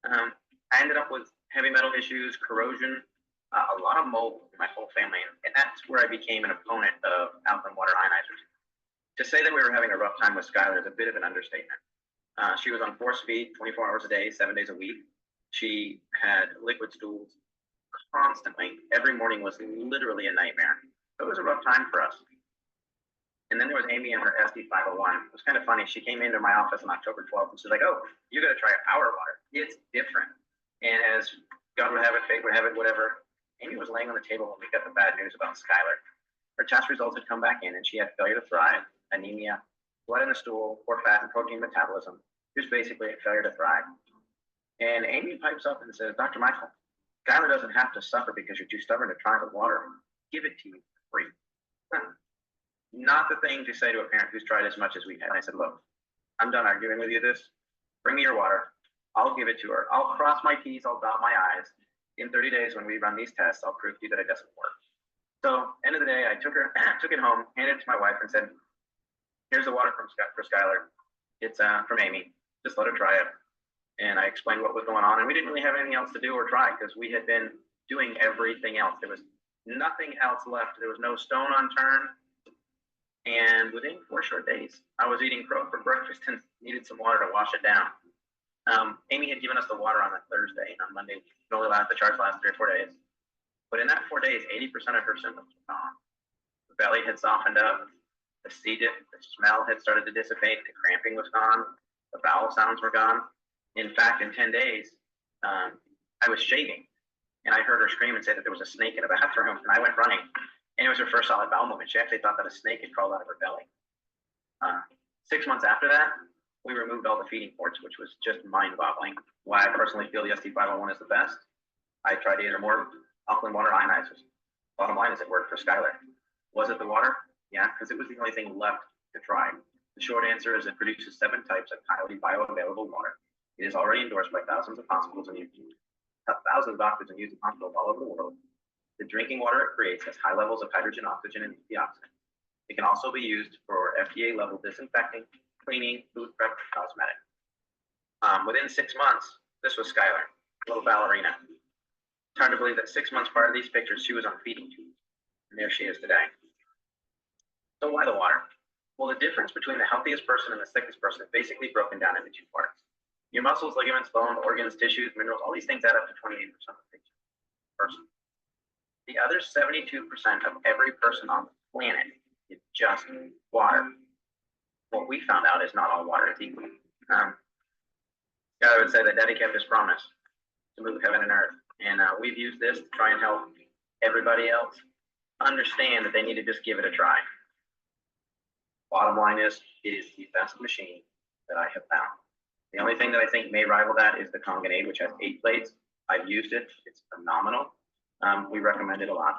I ended up with heavy metal issues, corrosion, a lot of mold in my whole family. And that's where I became an opponent of alkaline water ionizers. To say that we were having a rough time with Skylar is a bit of an understatement. She was on force feed 24 hours a day, 7 days a week. She had liquid stools constantly. Every morning was literally a nightmare. So it was a rough time for us. And then there was Amy and her SD501. It was kind of funny. She came into my office on October 12th and she's like, oh, you got to try our water. It's different. And as God would have it, fate would have it, whatever, Amy was laying on the table when we got the bad news about Skylar. Her test results had come back in and she had failure to thrive, anemia, blood in the stool, poor fat and protein metabolism. Just basically a failure to thrive. And Amy pipes up and says, Dr. Michael, Skylar doesn't have to suffer because you're too stubborn to try the water. Give it to you for free. Not the thing to say to a parent who's tried as much as we have. And I said, look, I'm done arguing with you this. Bring me your water. I'll give it to her. I'll cross my T's. I'll dot my I's. In 30 days, when we run these tests, I'll prove to you that it doesn't work. So, end of the day, I took it home, handed it to my wife, and said, here's the water for Skylar. It's from Amy. Just let her try it. And I explained what was going on. And we didn't really have anything else to do or try because we had been doing everything else. There was nothing else left. There was no stone unturned. And within 4 short days, I was eating crow for breakfast and needed some water to wash it down. Amy had given us the water on a Thursday, and on Monday, the charts last 3 or 4 days. But in that 4 days, 80% of her symptoms were gone. The belly had softened up, the smell had started to dissipate, the cramping was gone, the bowel sounds were gone. In fact, in 10 days, I was shaving, and I heard her scream and say that there was a snake in the bathroom, and I went running. And it was her first solid bowel movement. She actually thought that a snake had crawled out of her belly. 6 months after that, we removed all the feeding ports, which was just mind-boggling. Why I personally feel the SD501 is the best. I tried either more alkaline water ionizers. Bottom line is it worked for Skylar. Was it the water? Yeah, because it was the only thing left to try. The short answer is it produces 7 types of highly bioavailable water. It is already endorsed by thousands of hospitals and thousands of doctors and used in hospitals all over the world. The drinking water it creates has high levels of hydrogen, oxygen, and antioxidants. It can also be used for FDA-level disinfecting, cleaning, food prep, cosmetic. Within 6 months, this was Skylar, little ballerina. It's hard to believe that 6 months prior to these pictures, she was on feeding tubes. And there she is today. So why the water? Well, the difference between the healthiest person and the sickest person is basically broken down into 2 parts. Your muscles, ligaments, bone, organs, tissues, minerals, all these things add up to 28% of the person. The other 72% of every person on the planet is just water. What we found out is not all water is equal. God would say that Daddy kept his promise to move heaven and earth. And we've used this to try and help everybody else understand that they need to just give it a try. Bottom line is, it is the best machine that I have found. The only thing that I think may rival that is the Kangen, which has 8 plates. I've used it. It's phenomenal. We recommend it a lot.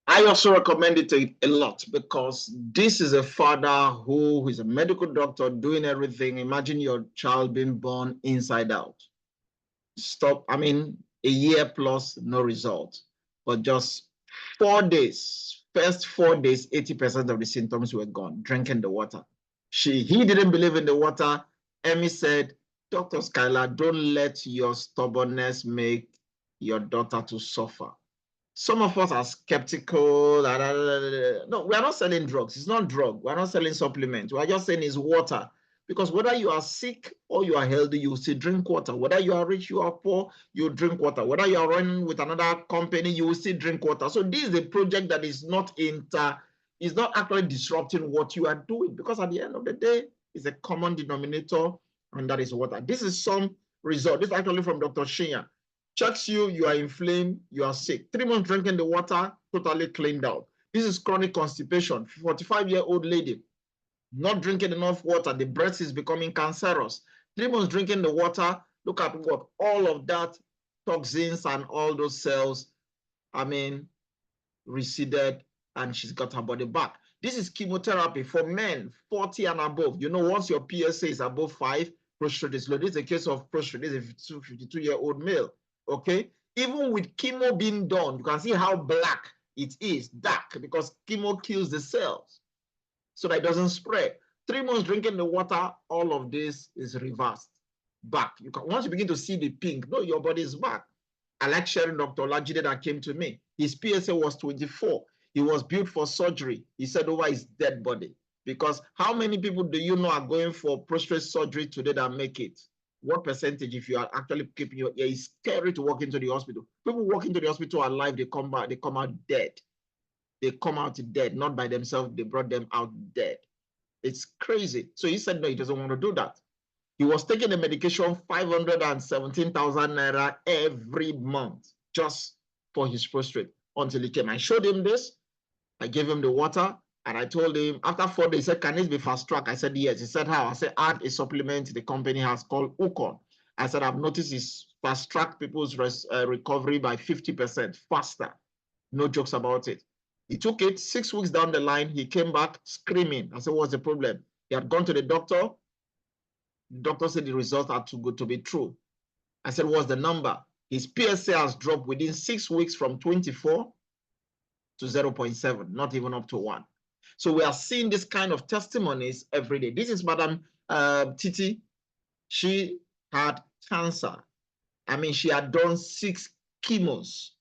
I also recommend it a lot because this is a father who is a medical doctor doing everything. Imagine your child being born inside out. A year plus, no result. But just 4 days, first 4 days, 80% of the symptoms were gone, drinking the water. He didn't believe in the water. Emmy said, Dr. Skylar, don't let your stubbornness make your daughter to suffer. Some of us are skeptical. No, we are not selling drugs. It's not drug. We're not selling supplements. We're just saying it's water. Because whether you are sick or you are healthy, you still drink water. Whether you are rich, you are poor, you drink water. Whether you are running with another company, you will still drink water. So this is a project that is not actually disrupting what you are doing, because at the end of the day, it's a common denominator, and that is water. This is some result. This is actually from Dr. Shinya. Checks you are inflamed, you are sick. 3 months drinking the water, totally cleaned out. This is chronic constipation. 45-year-old lady, not drinking enough water, the breast is becoming cancerous. 3 months drinking the water, look at what all of that toxins and all those cells, receded, and she's got her body back. This is chemotherapy for men 40 and above. You know, once your PSA is above 5, prostate is low. This is a case of prostate. This is a 52-year-old male. Okay, even with chemo being done, you can see how black it is, dark, because chemo kills the cells so that it doesn't spread. 3 months drinking the water, all of this is reversed back. Once you begin to see the pink, no, your body is back. I like sharing Dr. Olajide that came to me. His PSA was 24. He was built for surgery. He said over his dead body. Because how many people do you know are going for prostate surgery today that make it? What percentage, if you are actually keeping your ear, is scary to walk into the hospital. People walk into the hospital alive, they come out dead. They come out dead, not by themselves, they brought them out dead. It's crazy. So he said, no, he doesn't want to do that. He was taking the medication 517,000 naira every month just for his prostate until he came. I showed him this. I gave him the water, and I told him after 4 days, he said, can it be fast track? I said, yes. He said, how? I said, add a supplement the company has called Ukon. I said, I've noticed it's fast track people's recovery by 50% faster. No jokes about it. He took it. 6 weeks down the line, he came back screaming. I said, what's the problem? He had gone to the doctor. The doctor said the results are too good to be true. I said, what's the number? His PSA has dropped within 6 weeks from 24 to 0.7, not even up to 1. So we are seeing this kind of testimonies every day. This is Madam Titi. She had cancer. She had done 6 chemos.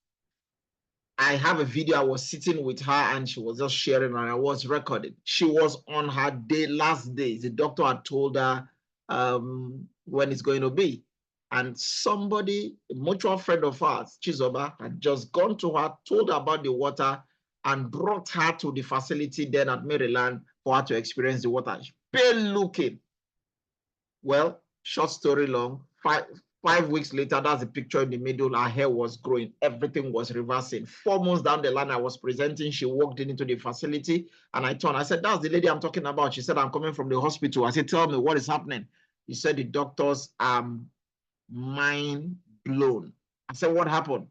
I have a video. I was sitting with her and she was just sharing, and I was recording. She was on her last day. The doctor had told her when it's going to be. And somebody, a mutual friend of ours, Chizoba, had just gone to her, told her about the water, and brought her to the facility then at Maryland for her to experience the water. Pale looking. Well, short story long, 5 weeks later, that's the picture in the middle, her hair was growing, everything was reversing. 4 months down the line, I was presenting, she walked into the facility, and I turned, I said, that's the lady I'm talking about. She said, I'm coming from the hospital. I said, tell me, what is happening? He said, the doctors are mind blown. I said, what happened?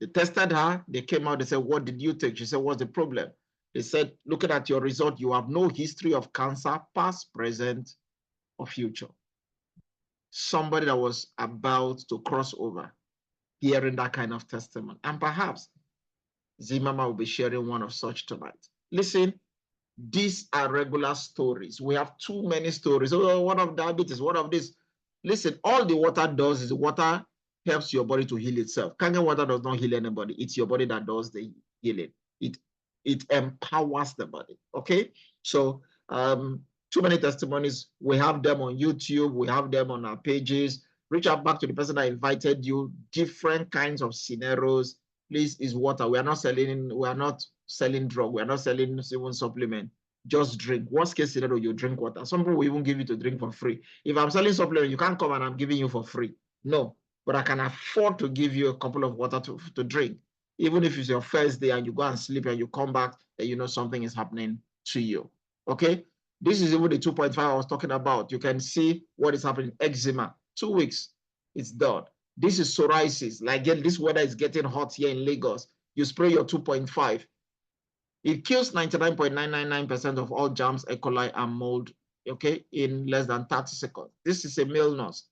They tested her, they came out, they said, what did you take? She said, what's the problem? They said, looking at your result, you have no history of cancer, past, present, or future. Somebody that was about to cross over, hearing that kind of testimony. And perhaps Zimama will be sharing one of such tonight. Listen, these are regular stories. We have too many stories. Oh, what of diabetes? What of this? Listen, all the water does is water helps your body to heal itself. Kangen water does not heal anybody. It's your body that does the healing. It empowers the body. Okay? So too many testimonies. We have them on YouTube. We have them on our pages. Reach out back to the person that invited you. Different kinds of scenarios. Please, is water. We are not selling drug. We are not selling even supplement. Just drink. Worst case scenario, you drink water. Some people will even give you to drink for free. If I'm selling supplement, you can't come and I'm giving you for free. No, but I can afford to give you a couple of water to drink. Even if it's your first day and you go and sleep and you come back, and you know something is happening to you. Okay? This is even the 2.5 I was talking about. You can see what is happening. Eczema, 2 weeks, it's done. This is psoriasis. Like this weather is getting hot here in Lagos. You spray your 2.5. It kills 99.999% of all germs, E. coli, and mold, okay, in less than 30 seconds. This is a male nurse.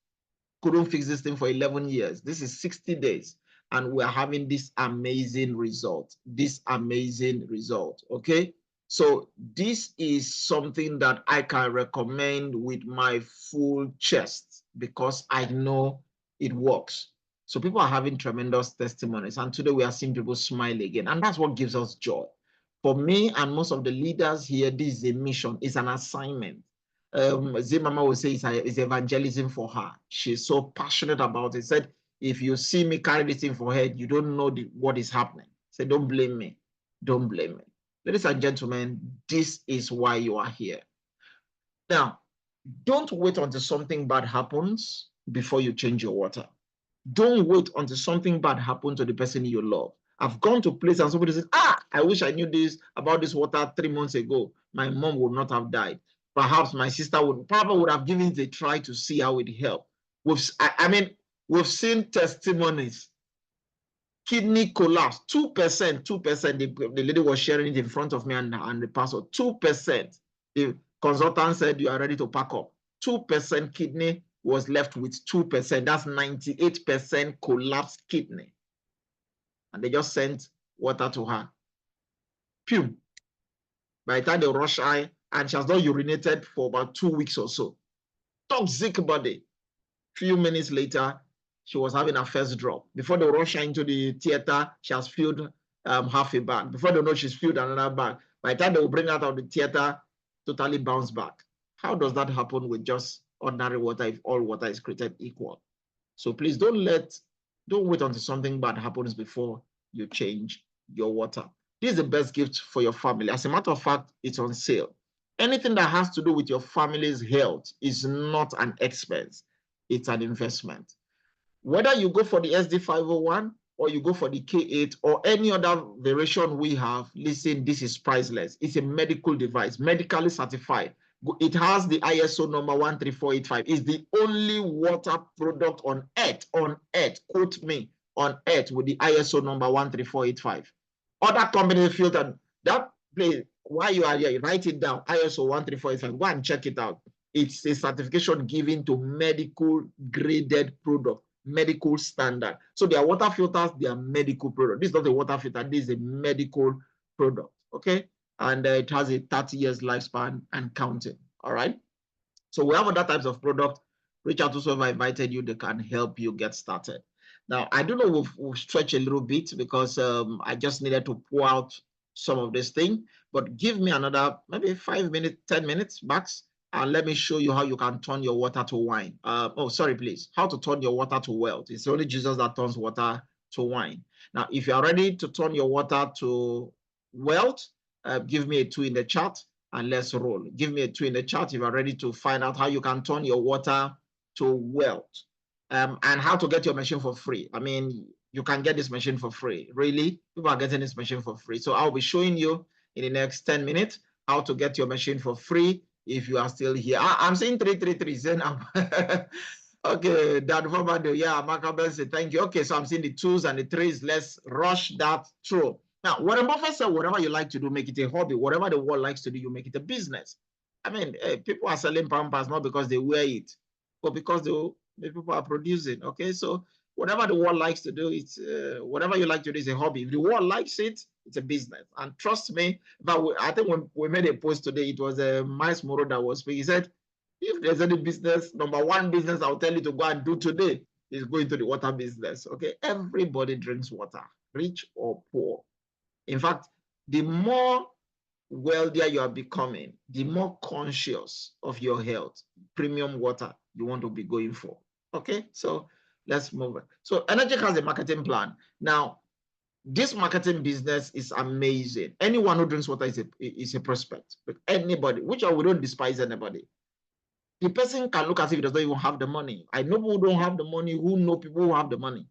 Couldn't fix this thing for 11 years. This is 60 days. And we're having this amazing result. Okay? So this is something that I can recommend with my full chest because I know it works. So people are having tremendous testimonies. And today we are seeing people smile again. And that's what gives us joy. For me and most of the leaders here, this is a mission. It's an assignment. Zimama will say it's evangelism for her. She's so passionate about it. Said, if you see me carry this thing for her, you don't know what is happening. Say, don't blame me. Don't blame me. Ladies and gentlemen, this is why you are here. Now, don't wait until something bad happens before you change your water. Don't wait until something bad happens to the person you love. I've gone to places and somebody says, I wish I knew this about this water 3 months ago. My mom would not have died. Perhaps my sister would have given it a try to see how it helped. We've seen testimonies. Kidney collapse, 2%. The lady was sharing it in front of me and the pastor. 2%. The consultant said, you are ready to pack up. 2% kidney was left with 2%. That's 98% collapsed kidney. And they just sent water to her. Pew. By the time they rush her, and she has not urinated for about 2 weeks or so. Toxic body. Few minutes later, she was having her first drop. Before they rush her into the theater, she has filled half a bag. Before they know, she's filled another bag. By the time they will bring her out of the theater, totally bounce back. How does that happen with just ordinary water if all water is created equal? So please don't wait until something bad happens before you change your water. This is the best gift for your family. As a matter of fact, it's on sale. Anything that has to do with your family's health is not an expense. It's an investment. Whether you go for the SD501 or you go for the K8 or any other variation we have, listen, this is priceless. It's a medical device, medically certified. It has the ISO number 13485. It's the only water product on earth, quote me, on earth with the ISO number 13485. Other companies filter that place. While you are here, write it down, ISO 13485. Go and check it out. It's a certification given to medical graded product, medical standard. So their water filters, they are medical product. This is not a water filter, this is a medical product, okay? And it has a 30 years lifespan and counting, all right? So we have other types of product. Reach out to whoever invited you, they can help you get started. Now, I don't know, we've stretched a little bit because I just needed to pour out some of this thing, but give me another, maybe 5 minutes, 10 minutes max, and let me show you how you can turn your water to wine. How to turn your water to wealth. It's only Jesus that turns water to wine. Now, if you are ready to turn your water to wealth, give me a 2 in the chat and let's roll. Give me a 2 in the chat if you are ready to find out how you can turn your water to wealth. And how to get your machine for free. I mean, you can get this machine for free. Really, people are getting this machine for free. So I'll be showing you in the next 10 minutes how to get your machine for free if you are still here. I'm seeing 333. Okay, that yeah, Macabel said thank you. Okay, so I'm seeing the 2s and the 3s. Let's rush that through. Now, Warren Buffett said, whatever you like to do, make it a hobby. Whatever the world likes to do, you make it a business. I mean, people are selling Pampers not because they wear it, but because the people are producing. Okay, so whatever the world likes to do, it's whatever you like to do is a hobby. If the world likes it, it's a business. And trust me, but I think when we made a post today, it was Miles Moro that was speaking. He said, if there's any business, number one business I'll tell you to go and do today is going to the water business. Okay, everybody drinks water, rich or poor. In fact, the more wealthier you are becoming, the more conscious of your health, premium water you want to be going for. Okay, so let's move on. So Energy has a marketing plan. Now, this marketing business is amazing. Anyone who drinks water is a prospect. But anybody, which we don't despise anybody. The person can look as if he does not even have the money. I know people who don't have the money, who know people who have the money,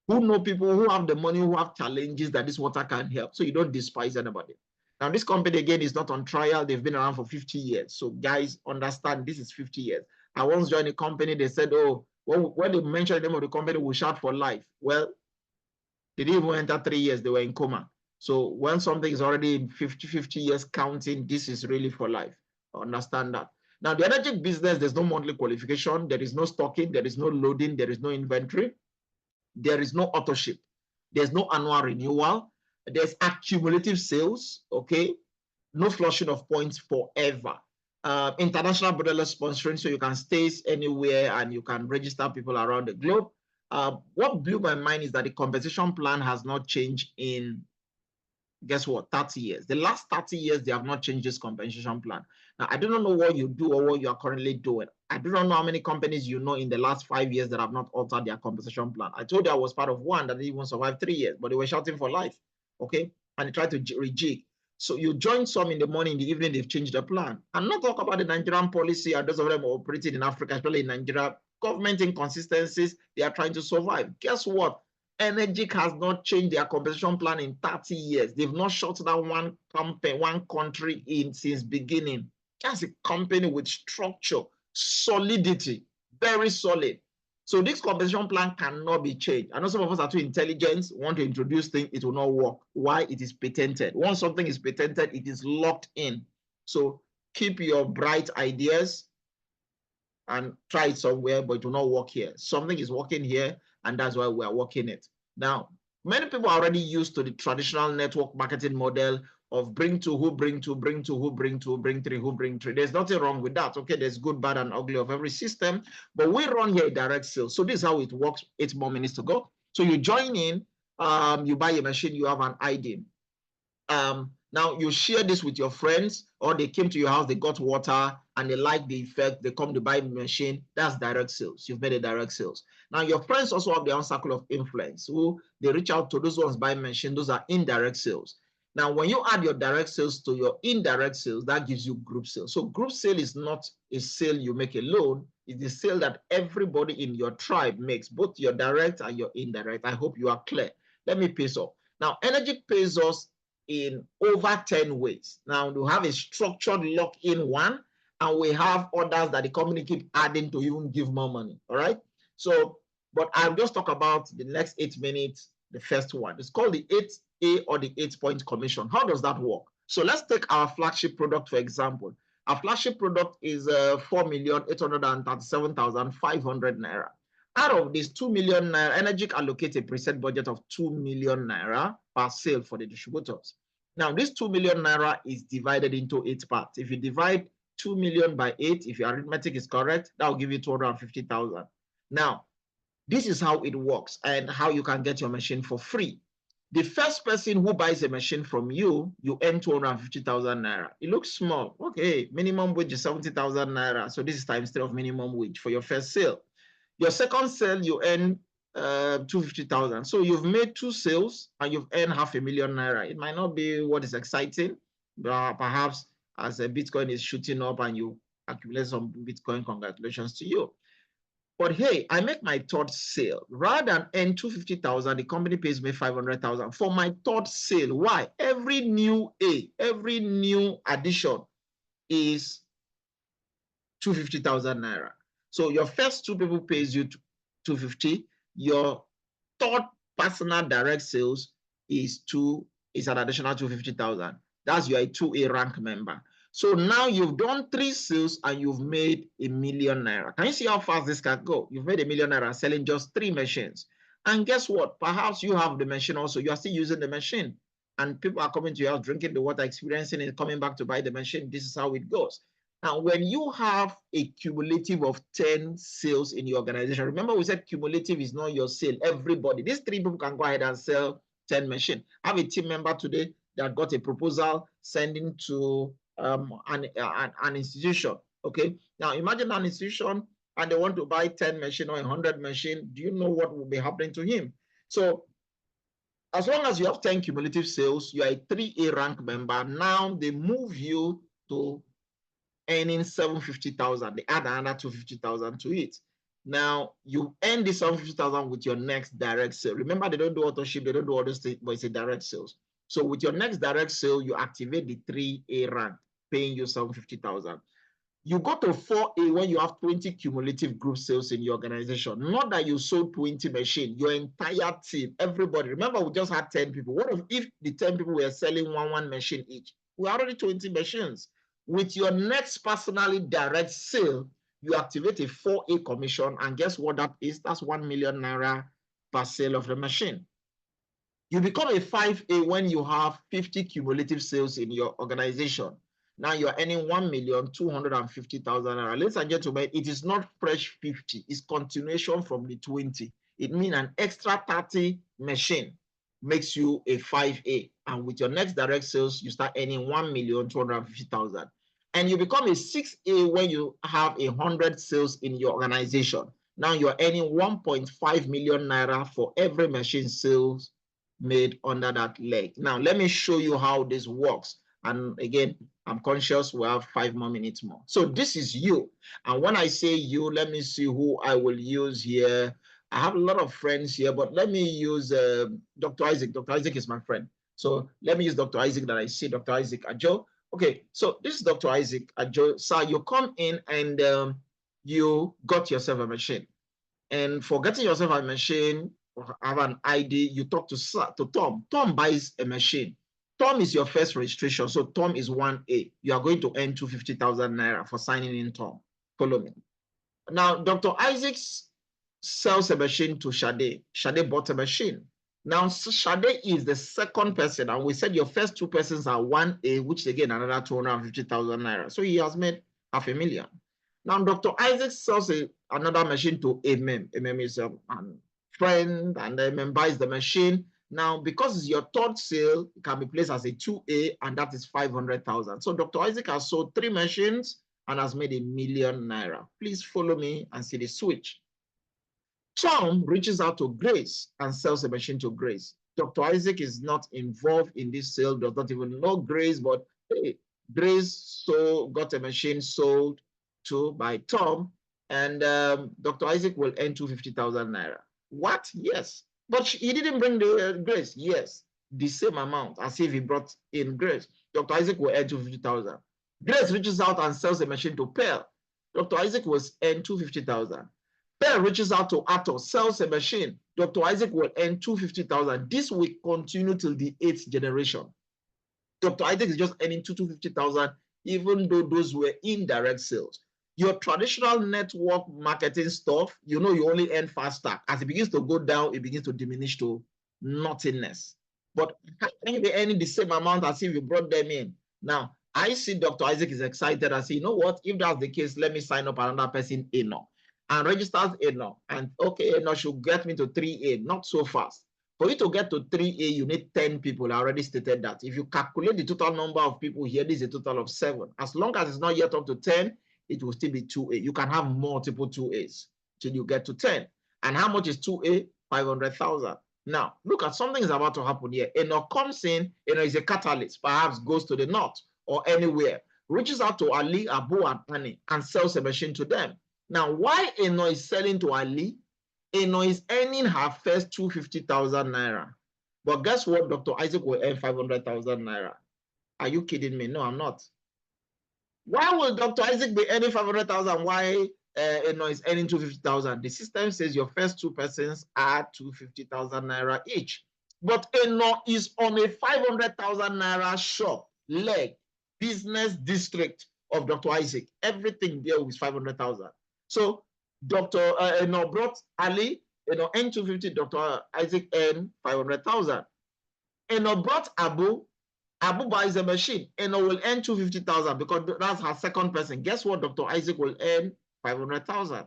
who know people who have the money, who have challenges that this water can help. So you don't despise anybody. Now, this company, again, is not on trial. They've been around for 50 years. So guys, understand this is 50 years. I once joined a company. They said, oh, when they mentioned the name of the company, we shout for life. Well, they didn't even enter 3 years. They were in coma. So when something is already 50 years counting, this is really for life. Understand that. Now, the energy business, there's no monthly qualification. There is no stocking. There is no loading. There is no inventory. There is no auto ship. There's no annual renewal. There's accumulative sales, okay? No flushing of points forever. International borderless sponsoring, so you can stay anywhere and you can register people around the globe. What blew my mind is that the compensation plan has not changed in guess what? 30 years. The last 30 years, they have not changed this compensation plan. Now, I do not know what you do or what you are currently doing. I do not know how many companies you know in the last 5 years that have not altered their compensation plan. I told you I was part of one that didn't even survive 3 years, but they were shouting for life, okay? And they tried to rejig. So you join some in the morning, in the evening, they've changed the plan. I'm not talking about the Nigerian policy and those of them operating in Africa, especially in Nigeria. Government inconsistencies, they are trying to survive. Guess what? Energy has not changed their compensation plan in 30 years. They've not shut down one company, one country in since beginning. That's a company with structure, solidity, very solid. So this compensation plan cannot be changed. I know some of us are too intelligent, want to introduce things, it will not work. Why? It is patented. Once something is patented, it is locked in. So keep your bright ideas and try it somewhere, but it will not work here. Something is working here, and that's why we are working it. Now, many people are already used to the traditional network marketing model of bring to who, bring to, bring to who, bring to, bring three, who, bring three. There's nothing wrong with that. Okay, there's good, bad, and ugly of every system, but we run here direct sales. So this is how it works. 8 more minutes to go. So you join in, you buy a machine, you have an ID. Now you share this with your friends, or they came to your house, they got water and they like the effect, they come to buy the machine. That's direct sales. You've made a direct sales. Now your friends also have their own circle of influence who they reach out to. Those ones buy machine. Those are indirect sales. Now when you add your direct sales to your indirect sales, that gives you group sales. So group sale is not a sale you make alone. It's a sale that everybody in your tribe makes, both your direct and your indirect. I hope you are clear. Let me pace up. Now energy pays us in over 10 ways. Now we have a structured lock-in one, and we have others that the company keep adding to even give more money. All right. So, but I'll just talk about the next 8 minutes. The first one, it's called the 8A or the 8-point commission. How does that work? So let's take our flagship product, for example. Our flagship product is 4,837,500 naira. Out of this 2 million naira, Energy allocates a preset budget of 2 million naira per sale for the distributors. Now, this 2 million naira is divided into 8 parts. If you divide 2 million by 8, if your arithmetic is correct, that will give you 250,000. Now, this is how it works and how you can get your machine for free. The first person who buys a machine from you, you earn 250,000 naira. It looks small. Okay, minimum wage is 70,000 naira. So this is times 3 of minimum wage for your first sale. Your second sale, you earn 250,000. So you've made 2 sales and you've earned 500,000 naira. It might not be what is exciting, but perhaps as a Bitcoin is shooting up and you accumulate some Bitcoin, congratulations to you. But hey, I make my 3rd sale. Rather than earn 250,000, the company pays me 500,000 for my 3rd sale. Why? Every new addition is 250,000 naira. So your first 2 people pays you 250. Your 3rd personal direct sales is an additional 250,000. That's your 2A rank member. So now you've done 3 sales and you've made 1 million naira. Can you see how fast this can go? You've made 1 million naira selling just 3 machines. And guess what? Perhaps you have the machine also. You are still using the machine. And people are coming to your house, drinking the water, experiencing it, coming back to buy the machine. This is how it goes. Now, when you have a cumulative of 10 sales in your organization, remember we said cumulative is not your sale. Everybody, these 3 people can go ahead and sell 10 machines. I have a team member today that got a proposal sending to an institution. Okay. Now imagine an institution and they want to buy 10 machine or 100 machine. Do you know what will be happening to him? So as long as you have 10 cumulative sales, you are a 3A rank member. Now they move you to earning 750,000. They add another 250,000 to it. Now you earn the 750,000 with your next direct sale. Remember, they don't do auto ship, they don't do all those things, but it's a direct sales. So with your next direct sale, you activate the 3A rank, paying you 750,000. You go to 4A when you have 20 cumulative group sales in your organization. Not that you sold 20 machines, your entire team, everybody. Remember, we just had 10 people. What if the 10 people were selling one machine each? We're already 20 machines. With your next personally direct sale, you activate a 4A commission. And guess what that is? That's 1 million naira per sale of the machine. You become a 5A when you have 50 cumulative sales in your organization. Now you're earning 1,250,000 naira. Ladies and gentlemen, it is not fresh 50. It's continuation from the 20. It means an extra 30 machine. makes you a 5A. And with your next direct sales, you start earning 1,250,000. And you become a 6A when you have 100 sales in your organization. Now you're earning 1.5 million naira for every machine sales made under that leg. Now, let me show you how this works. And again, I'm conscious we have 5 more minutes more. So this is you. And when I say you, let me see who I will use here. I have a lot of friends here, but let me use Dr. Isaac. Dr. Isaac is my friend. So let me use Dr. Isaac that I see, Dr. Isaac Ajo. Okay, so this is Dr. Isaac Ajo. Sir, you come in and you got yourself a machine. And for getting yourself a machine, or have an ID, you talk to Tom. Tom buys a machine. Tom is your first registration. So Tom is 1A. You are going to earn 250,000 naira for signing in Tom. Follow me. Now, Dr. Isaacs sells a machine to Shade. Shade bought a machine. Now, Shade is the second person, and we said your first 2 persons are 1A, which again, another 250,000 naira. So he has made 500,000. Now, Dr. Isaac sells another machine to MM. MM is a friend, and MM buys the machine. Now, because it's your third sale, it can be placed as a 2A, and that is 500,000. So Dr. Isaac has sold 3 machines and has made 1,000,000 naira. Please follow me and see the switch. Tom reaches out to Grace and sells a machine to Grace. Dr. Isaac is not involved in this sale, does not even know Grace, but hey, Grace got a machine sold to by Tom, and Dr. Isaac will earn 250,000 naira. What? Yes. But he didn't bring the Grace. Yes, the same amount as if he brought in Grace. Dr. Isaac will earn 250,000. Grace reaches out and sells a machine to Pearl. Dr. Isaac will earn 250,000. Pearl reaches out to Atos, sells a machine. Dr. Isaac will earn 250,000. This will continue till the 8th generation. Dr. Isaac is just earning 250,000, even though those were indirect sales. Your traditional network marketing stuff, you know, you only earn faster. As it begins to go down, it begins to diminish to nothingness. But how can you be earning the same amount as if you brought them in? Now, I see Dr. Isaac is excited. I say, you know what? If that's the case, let me sign up another person, Eno, and registers Eno. And okay, Eno should get me to 3A, not so fast. For you to get to 3A, you need 10 people. I already stated that. If you calculate the total number of people here, this is a total of 7. As long as it's not yet up to 10, it will still be 2A. You can have multiple 2As till you get to 10. And how much is 2A? 500,000. Now, look at something is about to happen here. Eno comes in, Eno is a catalyst, perhaps goes to the north or anywhere, reaches out to Ali, Abu, and Annie, and sells a machine to them. Now, why Eno is selling to Ali? Eno is earning her first 250,000 naira. But guess what? Dr. Isaac will earn 500,000 naira. Are you kidding me? No, I'm not. Why will Dr. Isaac be earning 500,000? Why Eno is earning 250,000? The system says your first 2 persons are 250,000 naira each. But Eno is on a 500,000 naira shop, leg, business district of Dr. Isaac. Everything there is 500,000. So Dr. Eno brought Ali, Eno earned 250, Dr. Isaac earned 500,000. Eno brought Abu, Abu buys a machine, Eno will earn 250,000 because that's her second person. Guess what? Dr. Isaac will earn 500,000.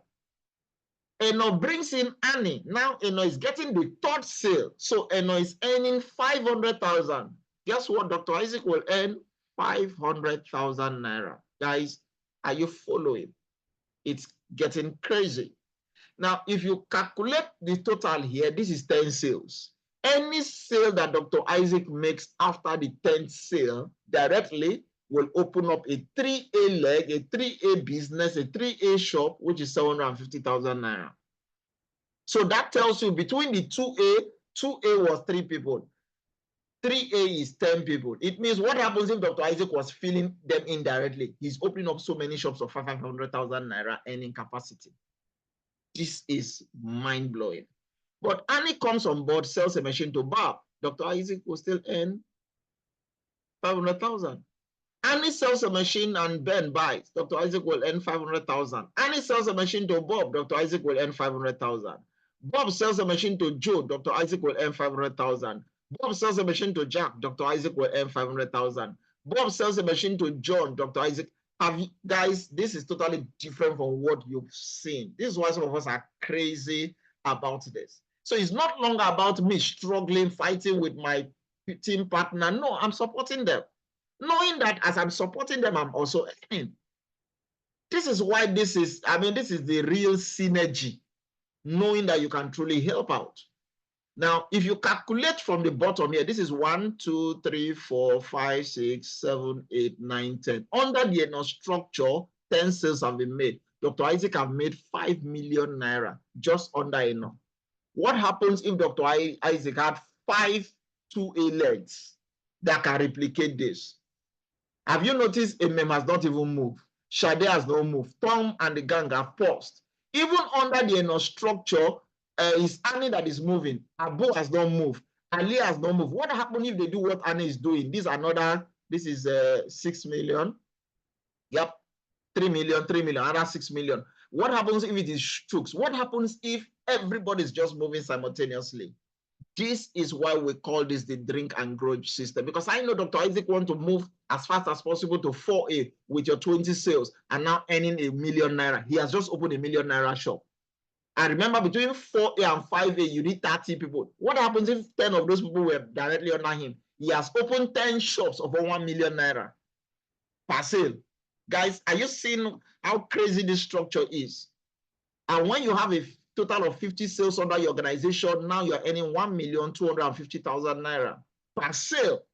Eno brings in Annie. Now Eno is getting the 3rd sale. So Eno is earning 500,000. Guess what? Dr. Isaac will earn 500,000 naira. Guys, are you following? It's getting crazy. Now, if you calculate the total here, this is 10 sales. Any sale that Dr. Isaac makes after the 10th sale directly will open up a 3A leg, a 3A business, a 3A shop, which is 750,000 naira. So that tells you between the 2A was 3 people. 3A is 10 people. It means what happens if Dr. Isaac was filling them indirectly? He's opening up so many shops of 500,000 naira earning capacity. This is mind-blowing. But Annie comes on board, sells a machine to Bob. Dr. Isaac will still earn 500,000. Annie sells a machine and Ben buys. Dr. Isaac will earn 500,000. Annie sells a machine to Bob. Dr. Isaac will earn 500,000. Bob sells a machine to Joe. Dr. Isaac will earn 500,000. Bob sells a machine to Jack. Dr. Isaac will earn 500,000. Bob sells a machine to John. Dr. Isaac. Guys, this is totally different from what you've seen. This is why some of us are crazy about this. So it's not longer about me struggling, fighting with my team partner. No, I'm supporting them. Knowing that as I'm supporting them, I'm also earning. This is why this is the real synergy, knowing that you can truly help out. Now, if you calculate from the bottom here, this is 1, 2, 3, 4, 5, 6, 7, 8, 9, 10. Under the ENO structure, 10 sales have been made. Dr. Isaac have made 5 million naira just under ENO. What happens if Dr. Isaac had 5 2A legs that can replicate this? Have you noticed Emem has not even moved? Shade has not moved. Tom and the gang have paused. Even under the ENO structure, it's Annie that is moving. Abu has not moved. Ali has not moved. What happens if they do what Annie is doing? This is 6 million. Yep, 3 million, 3 million, another 6 million. What happens if it is Chooks? What happens if everybody is just moving simultaneously? This is why we call this the drink and grow system, because I know Dr. Isaac want to move as fast as possible to 4A with your 20 sales and now earning a million naira. He has just opened a million naira shop. And remember, between 4A and 5A, you need 30 people. What happens if 10 of those people were directly under him? He has opened 10 shops of 1 million naira per sale. Guys, are you seeing how crazy this structure is? And when you have a total of 50 sales under your organization, now you're earning 1,250,000 naira per sale.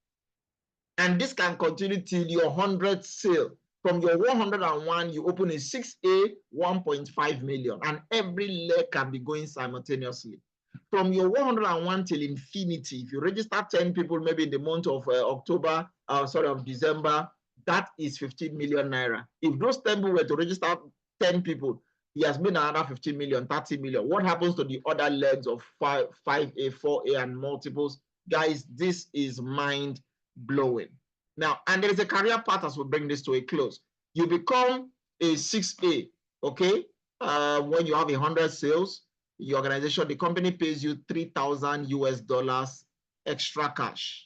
And this can continue till your 100th sale. From your 101, you open a 6A, 1.5 million, and every leg can be going simultaneously. From your 101 till infinity, if you register 10 people, maybe in the month of of December, that is 15 million naira. If those 10 people were to register 10 people, he has made another 15 million, 30 million. What happens to the other legs of 5A, 4A, and multiples? Guys, this is mind-blowing. Now, and there is a career path as we bring this to a close. You become a 6A, okay? When you have 100 sales, your organization, the company pays you $3,000 extra cash.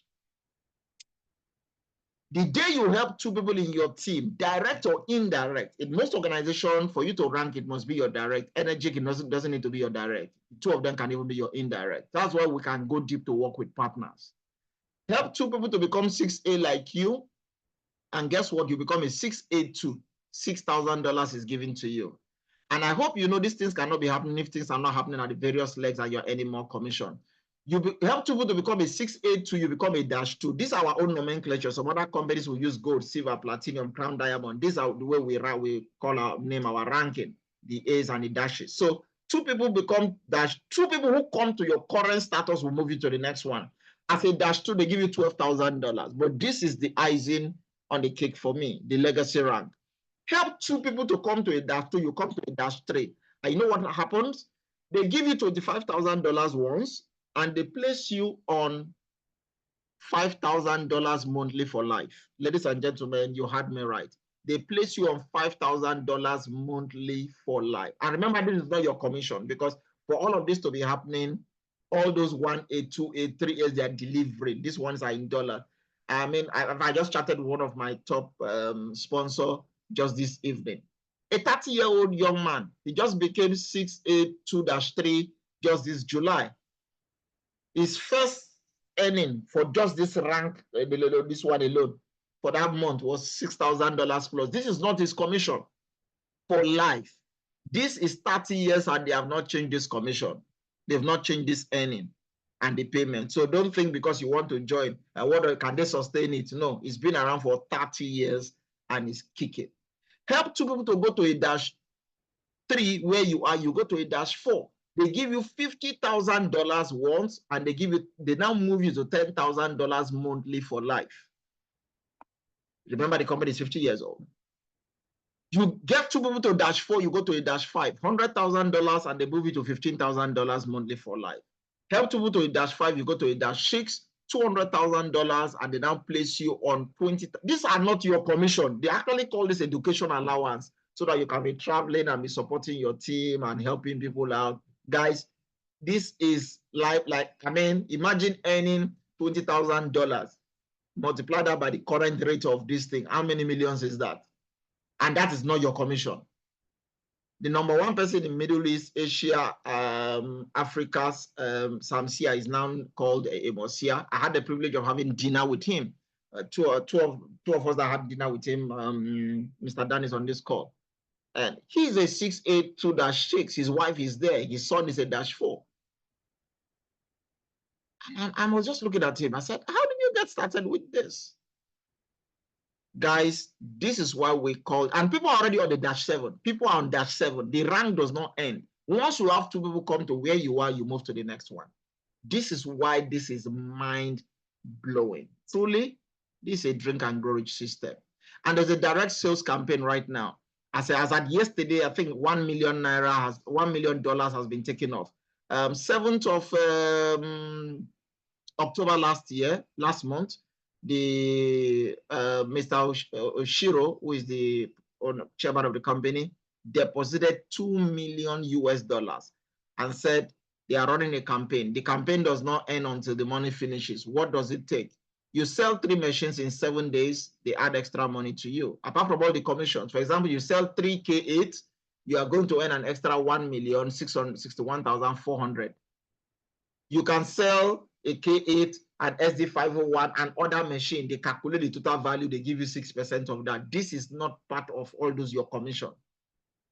The day you help 2 people in your team, direct or indirect, in most organizations, for you to rank, it must be your direct. Energy doesn't need to be your direct. 2 of them can even be your indirect. That's why we can go deep to work with partners. Help 2 people to become 6A like you, and guess what? You become a 6A too. $6,000 is given to you. And I hope you know these things cannot be happening if things are not happening at the various legs and you're earning more commission. You help 2 people to become a 6A2, you become a -2. These are our own nomenclature. Some other companies will use gold, silver, platinum, crown, diamond. These are the way we call our ranking, the A's and the dashes. So 2 people become -2 people who come to your current status will move you to the next one. As a -2, they give you $12,000. But this is the icing on the cake for me, the legacy rank. Help 2 people to come to a -2, you come to a -3. And you know what happens? They give you $25,000 once, and they place you on $5,000 monthly for life. Ladies and gentlemen, you heard me right. They place you on $5,000 monthly for life. And remember, this is not your commission, because for all of this to be happening, all those 1A, 2A, 3As, they are delivering. These ones are in dollar. I mean, I just chatted with one of my top sponsor just this evening. A 30-year-old young man, he just became 6A 2-3 just this July. His first earning for just this rank, this one alone, for that month was $6,000 plus. This is not his commission for life. This is 30 years and they have not changed this commission. They've not changed this earning and the payment. So don't think because you want to join, can they sustain it? No, it's been around for 30 years and it's kicking. Help 2 people to go to a -3 where you are, you go to a -4. They give you $50,000 once, and they now move you to $10,000 monthly for life. Remember, the company is 50 years old. You get 2 people to -4, you go to a -5, $100,000, and they move you to $15,000 monthly for life. Help 2 people to a -5, you go to a -6, $200,000, and they now place you on 20. These are not your commission. They actually call this education allowance, so that you can be traveling and be supporting your team and helping people out. Guys, this is imagine earning $20,000, multiply that by the current rate of this thing. How many millions is that? And that is not your commission. The #1 person in Middle East, Asia, Africa's Samsia is now called Emosia. I had the privilege of having dinner with him. Two of us that had dinner with him. Mr. Dan is on this call. And he's a 6'8", 2-6. His wife is there. His son is a -4. And I was just looking at him. I said, how did you get started with this? Guys, this is why we call, and people are already on the -7. People are on -7. The rank does not end. Once you have 2 people come to where you are, you move to the next one. This is why this is mind-blowing. Truly, this is a drink and grow rich system. And there's a direct sales campaign right now. As at yesterday, I think $1 million has been taken off. 7th of October last month, the Mr. Oshiro, who is the chairman of the company, deposited $2 million and said they are running a campaign. The campaign does not end until the money finishes. What does it take? You sell 3 machines in 7 days, they add extra money to you. Apart from all the commissions, for example, you sell 3 K8, you are going to earn an extra 1,661,400. You can sell a K8 and SD501 and other machine. They calculate the total value, they give you 6% of that. This is not part of all those your commission.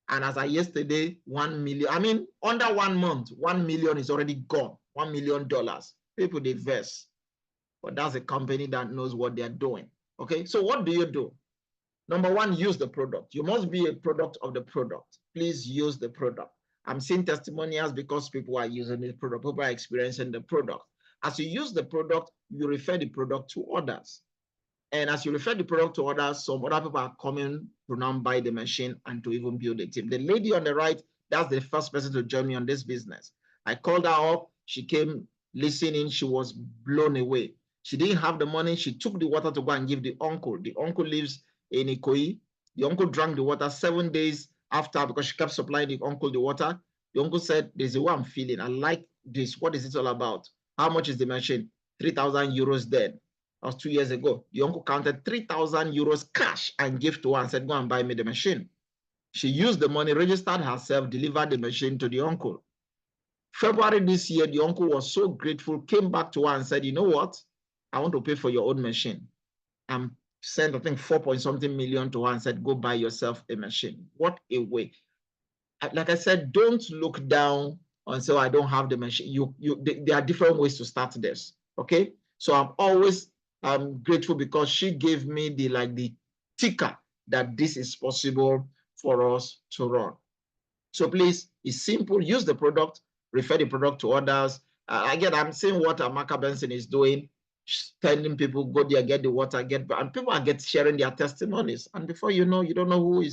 And as of yesterday, 1 million, I mean, under 1 month, 1 million is already gone, $1 million. People, they verse. But that's a company that knows what they're doing. Okay, so what do you do? Number one, use the product. You must be a product of the product. Please use the product. I'm seeing testimonials because people are using the product, people are experiencing the product. As you use the product, you refer the product to others. And as you refer the product to others, some other people are coming to now buy the machine and to even build a team. The lady on the right, that's the first person to join me on this business. I called her up. She came listening. She was blown away. She didn't have the money. She took the water to go and give the uncle. The uncle lives in Ikoyi. The uncle drank the water 7 days after because she kept supplying the uncle the water. The uncle said, there's a way I'm feeling. I like this. What is it all about? How much is the machine? 3,000 euros then. That was 2 years ago. The uncle counted 3,000 euros cash and gave to her and said, go and buy me the machine. She used the money, registered herself, delivered the machine to the uncle. February this year, the uncle was so grateful, came back to her and said, you know what? I want to pay for your own machine. And sent, I think, 4-point-something million to her and said, go buy yourself a machine. What a way. Like I said, don't look down and say, oh, I don't have the machine. There are different ways to start this. Okay. So I'm always grateful because she gave me the ticker that this is possible for us to run. So please, it's simple. Use the product, refer the product to others. Again, I'm seeing what Amaka Benson is doing, sending people, go there, get the water, and people are sharing their testimonies. And before you know, you don't know who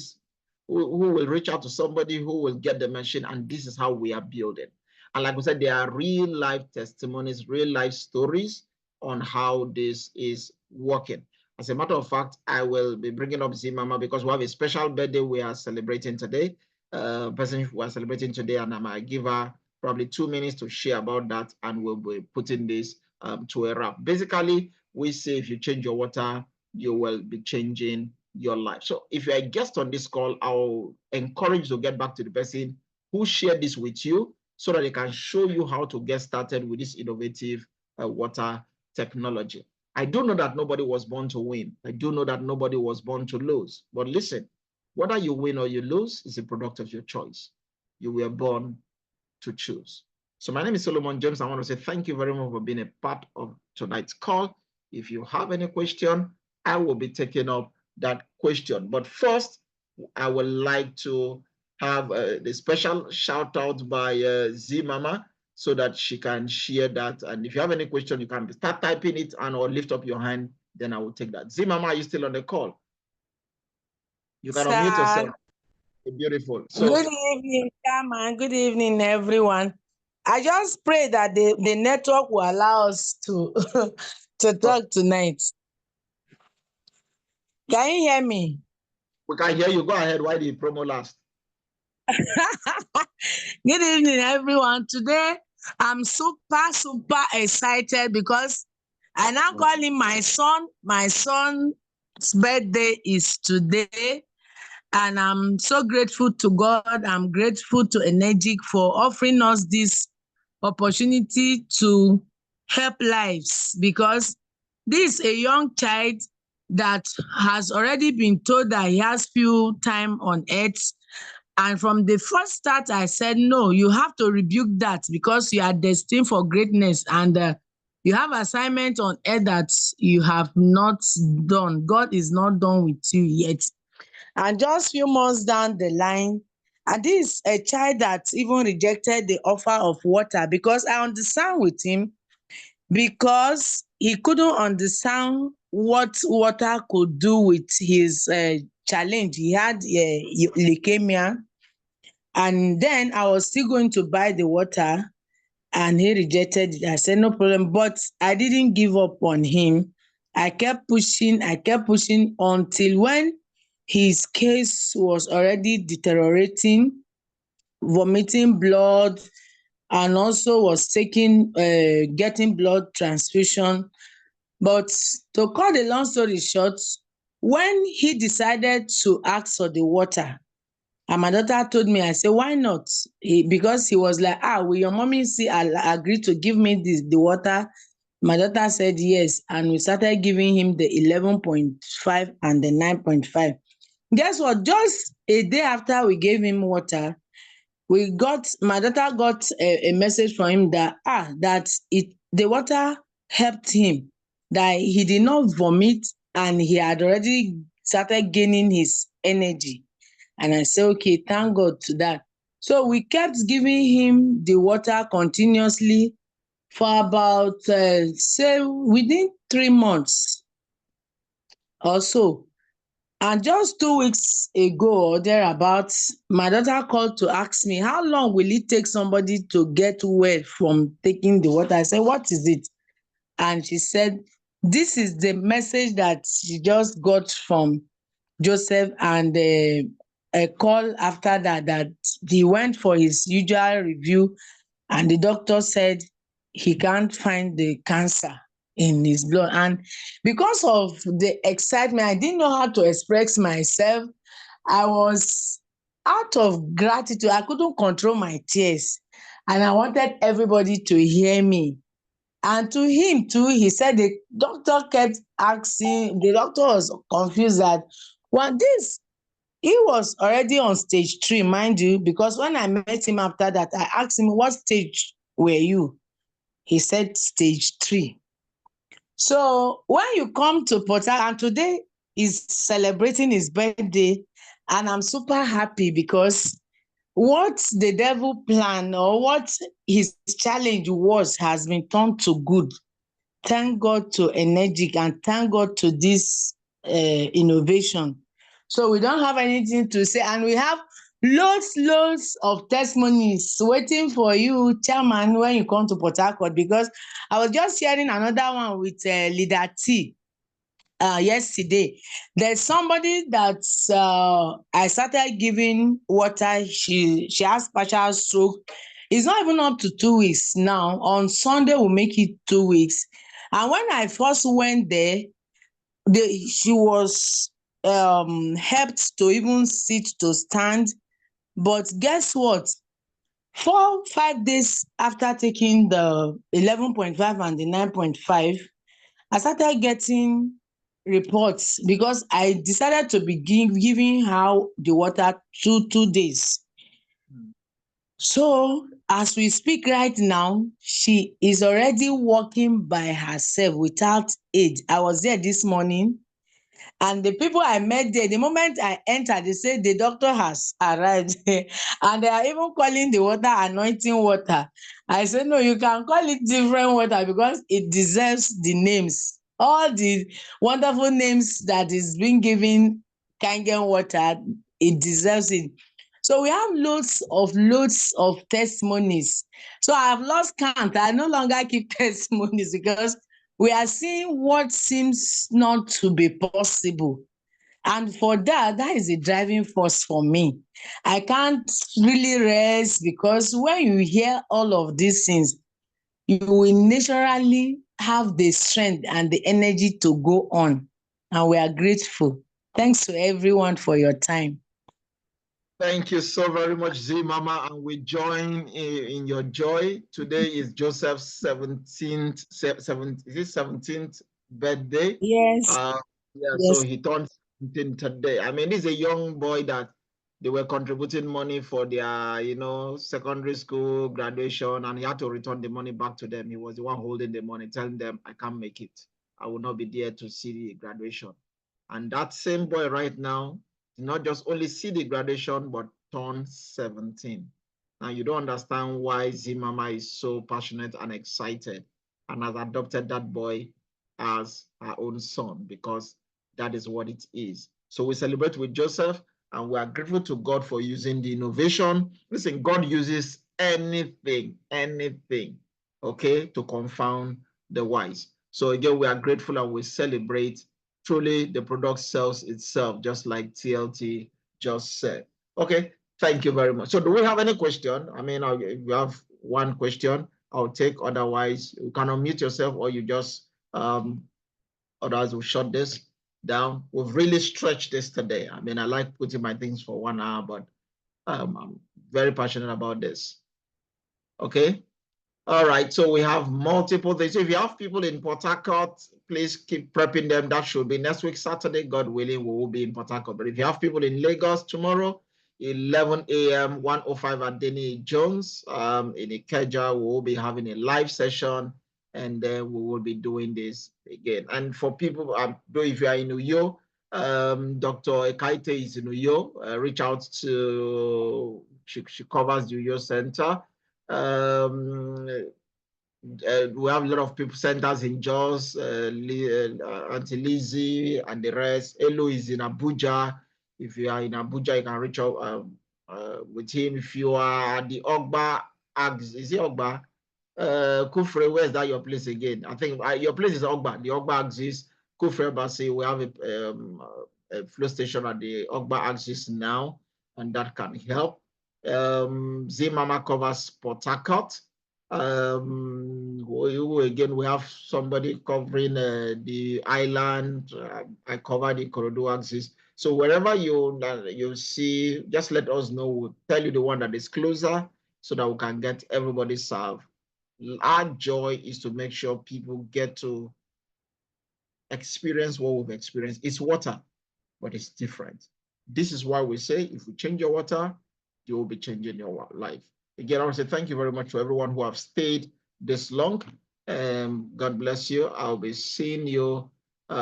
will reach out to somebody who will get the machine. And this is how we are building. And like we said, there are real life testimonies, real life stories on how this is working. As a matter of fact, I will be bringing up Zimama because we have a special birthday we are celebrating today. Person we are celebrating today, and I might give her probably 2 minutes to share about that, and we'll be putting this to a wrap. Basically, we say if you change your water, you will be changing your life. So if you're a guest on this call, I'll encourage you to get back to the person who shared this with you so that they can show you how to get started with this innovative water technology. I do know that nobody was born to win. I do know that nobody was born to lose. But listen, whether you win or you lose is a product of your choice. You were born to choose. So my name is Solomon James. I want to say thank you very much for being a part of tonight's call. If you have any question, I will be taking up that question. But first, I would like to have the special shout out by Zimama so that she can share that. And if you have any question, you can start typing it and or lift up your hand, then I will take that. Zimama, are you still on the call? You can unmute yourself. Beautiful. So, good evening, Chairman. Good evening, everyone. I just pray that the network will allow us to to talk tonight. Can you hear me? We can hear you. Go ahead. Why the promo last? Good evening, everyone. Today, I'm super excited because I now call him my son. My son's birthday is today. And I'm so grateful to God. I'm grateful to Energic for offering us this opportunity to help lives, because this is a young child that has already been told that he has few time on earth. And from the first start, I said, no, you have to rebuke that, because you are destined for greatness, and you have assignment on earth that you have not done. God is not done with you yet. And just few months down the line, and this is a child that even rejected the offer of water, because I understand with him, because he couldn't understand what water could do with his challenge. He had leukemia, and then I was still going to buy the water, and he rejected it. I said, no problem. But I didn't give up on him. I kept pushing until when his case was already deteriorating, vomiting blood, and also was getting blood transfusion. But to cut the long story short, when he decided to ask for the water, and my daughter told me, I said, why not? Because he was like, will your mommy agree to give me the water? My daughter said yes, and we started giving him the 11.5 and the 9.5. Guess what? Just a day after we gave him water, my daughter got a message from him that the water helped him, that he did not vomit, and he had already started gaining his energy. And I said, okay, thank God to that. So we kept giving him the water continuously for about, say, within 3 months or so. And just 2 weeks ago or thereabouts, my daughter called to ask me, how long will it take somebody to get well from taking the water? I said, what is it? And she said, this is the message that she just got from Joseph, and a call after that he went for his usual review, and the doctor said he can't find the cancer in his blood. And because of the excitement, I didn't know how to express myself. I was out of gratitude. I couldn't control my tears, and I wanted everybody to hear me. And to him too, he said the doctor kept asking, the doctor was confused that, well, he was already on stage 3, mind you, because when I met him after that, I asked him, what stage were you? He said stage 3. So when you come to Port Harcourt, and today is celebrating his birthday, and I'm super happy because what the devil planned, or what his challenge was, has been turned to good. Thank God to Energic, and thank God to this innovation. So we don't have anything to say, and we have loads of testimonies waiting for you, Chairman, when you come to Port Harcourt, because I was just sharing another one with Leader T yesterday. There's somebody that I started giving water. She has partial stroke. It's not even up to 2 weeks now. On Sunday, we'll make it 2 weeks. And when I first went there, she was helped to even sit to stand. But guess what? 4-5 days after taking the 11.5 and the 9.5, I started getting reports, because I decided to begin giving her the water 2 days. So as we speak right now, she is already walking by herself without aid. I was there this morning, and the people I met there, the moment I entered, they said the doctor has arrived. And they are even calling the water anointing water. I said, no, you can call it different water, because it deserves the names. All the wonderful names that is being given Kangen water, it deserves it. So we have loads of testimonies. So I have lost count. I no longer keep testimonies, because we are seeing what seems not to be possible. And for that is a driving force for me. I can't really rest, because when you hear all of these things, you will naturally have the strength and the energy to go on. And we are grateful. Thanks to everyone for your time. Thank you so very much, Z Mama, and we join in your joy. Today is Joseph's 17th birthday. Yes, Yeah, so yes. he turned 17 today. I mean, he's a young boy that they were contributing money for their, secondary school graduation, and he had to return the money back to them. He was the one holding the money, telling them, I can't make it. I will not be there to see the graduation. And that same boy right now not just only see the graduation, but turn 17. Now, you don't understand why Zimama is so passionate and excited and has adopted that boy as her own son, because that is what it is. So we celebrate with Joseph, and we are grateful to God for using the innovation. Listen, God uses anything, okay, to confound the wise. So again, we are grateful and we celebrate. Truly, the product sells itself, just like TLT just said. Okay, thank you very much. So do we have any question? I mean, if you have one question, I'll take. Otherwise, you can unmute yourself, or you just, otherwise we'll shut this down. We've really stretched this today. I mean, I like putting my things for 1 hour, but I'm very passionate about this. Okay. All right, so we have multiple things. So if you have people in Port Harcourt, please keep prepping them. That should be next week, Saturday, God willing, we will be in Port Harcourt. But if you have people in Lagos tomorrow, 11 a.m., 105 at Denny Jones in Ikeja, we will be having a live session, and then we will be doing this again. And for people, though if you are in Uyo, Dr. Ekaite is in Uyo. Reach out to, she covers the Uyo Center. We have a lot of people, centers in Jos, Auntie Lizzie and the rest. Elo is in Abuja. If you are in Abuja, you can reach out with him. If you are at the Ogba, is it Ogba? Kufre, where's that your place again? I think your place is Ogba. The Ogba axis, Kufre Basi, we have a flow station at the Ogba axis now, and that can help. Zimama covers Port Harcourt. Again, we have somebody covering the island. I cover the Ikorodu axis. So wherever you see, just let us know. We'll tell you the one that is closer, so that we can get everybody served. Our joy is to make sure people get to experience what we've experienced. It's water, but it's different. This is why we say, if we change your water, you will be changing your life. Again, I want to say thank you very much to everyone who have stayed this long. God bless you. I'll be seeing you.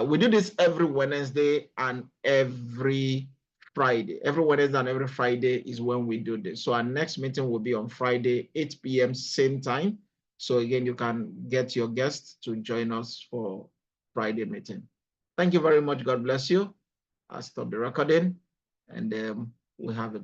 We do this every Wednesday and every Friday. Every Wednesday and every Friday is when we do this. So our next meeting will be on Friday, 8 p.m. same time. So again, you can get your guests to join us for Friday meeting. Thank you very much. God bless you. I'll stop the recording, and we have a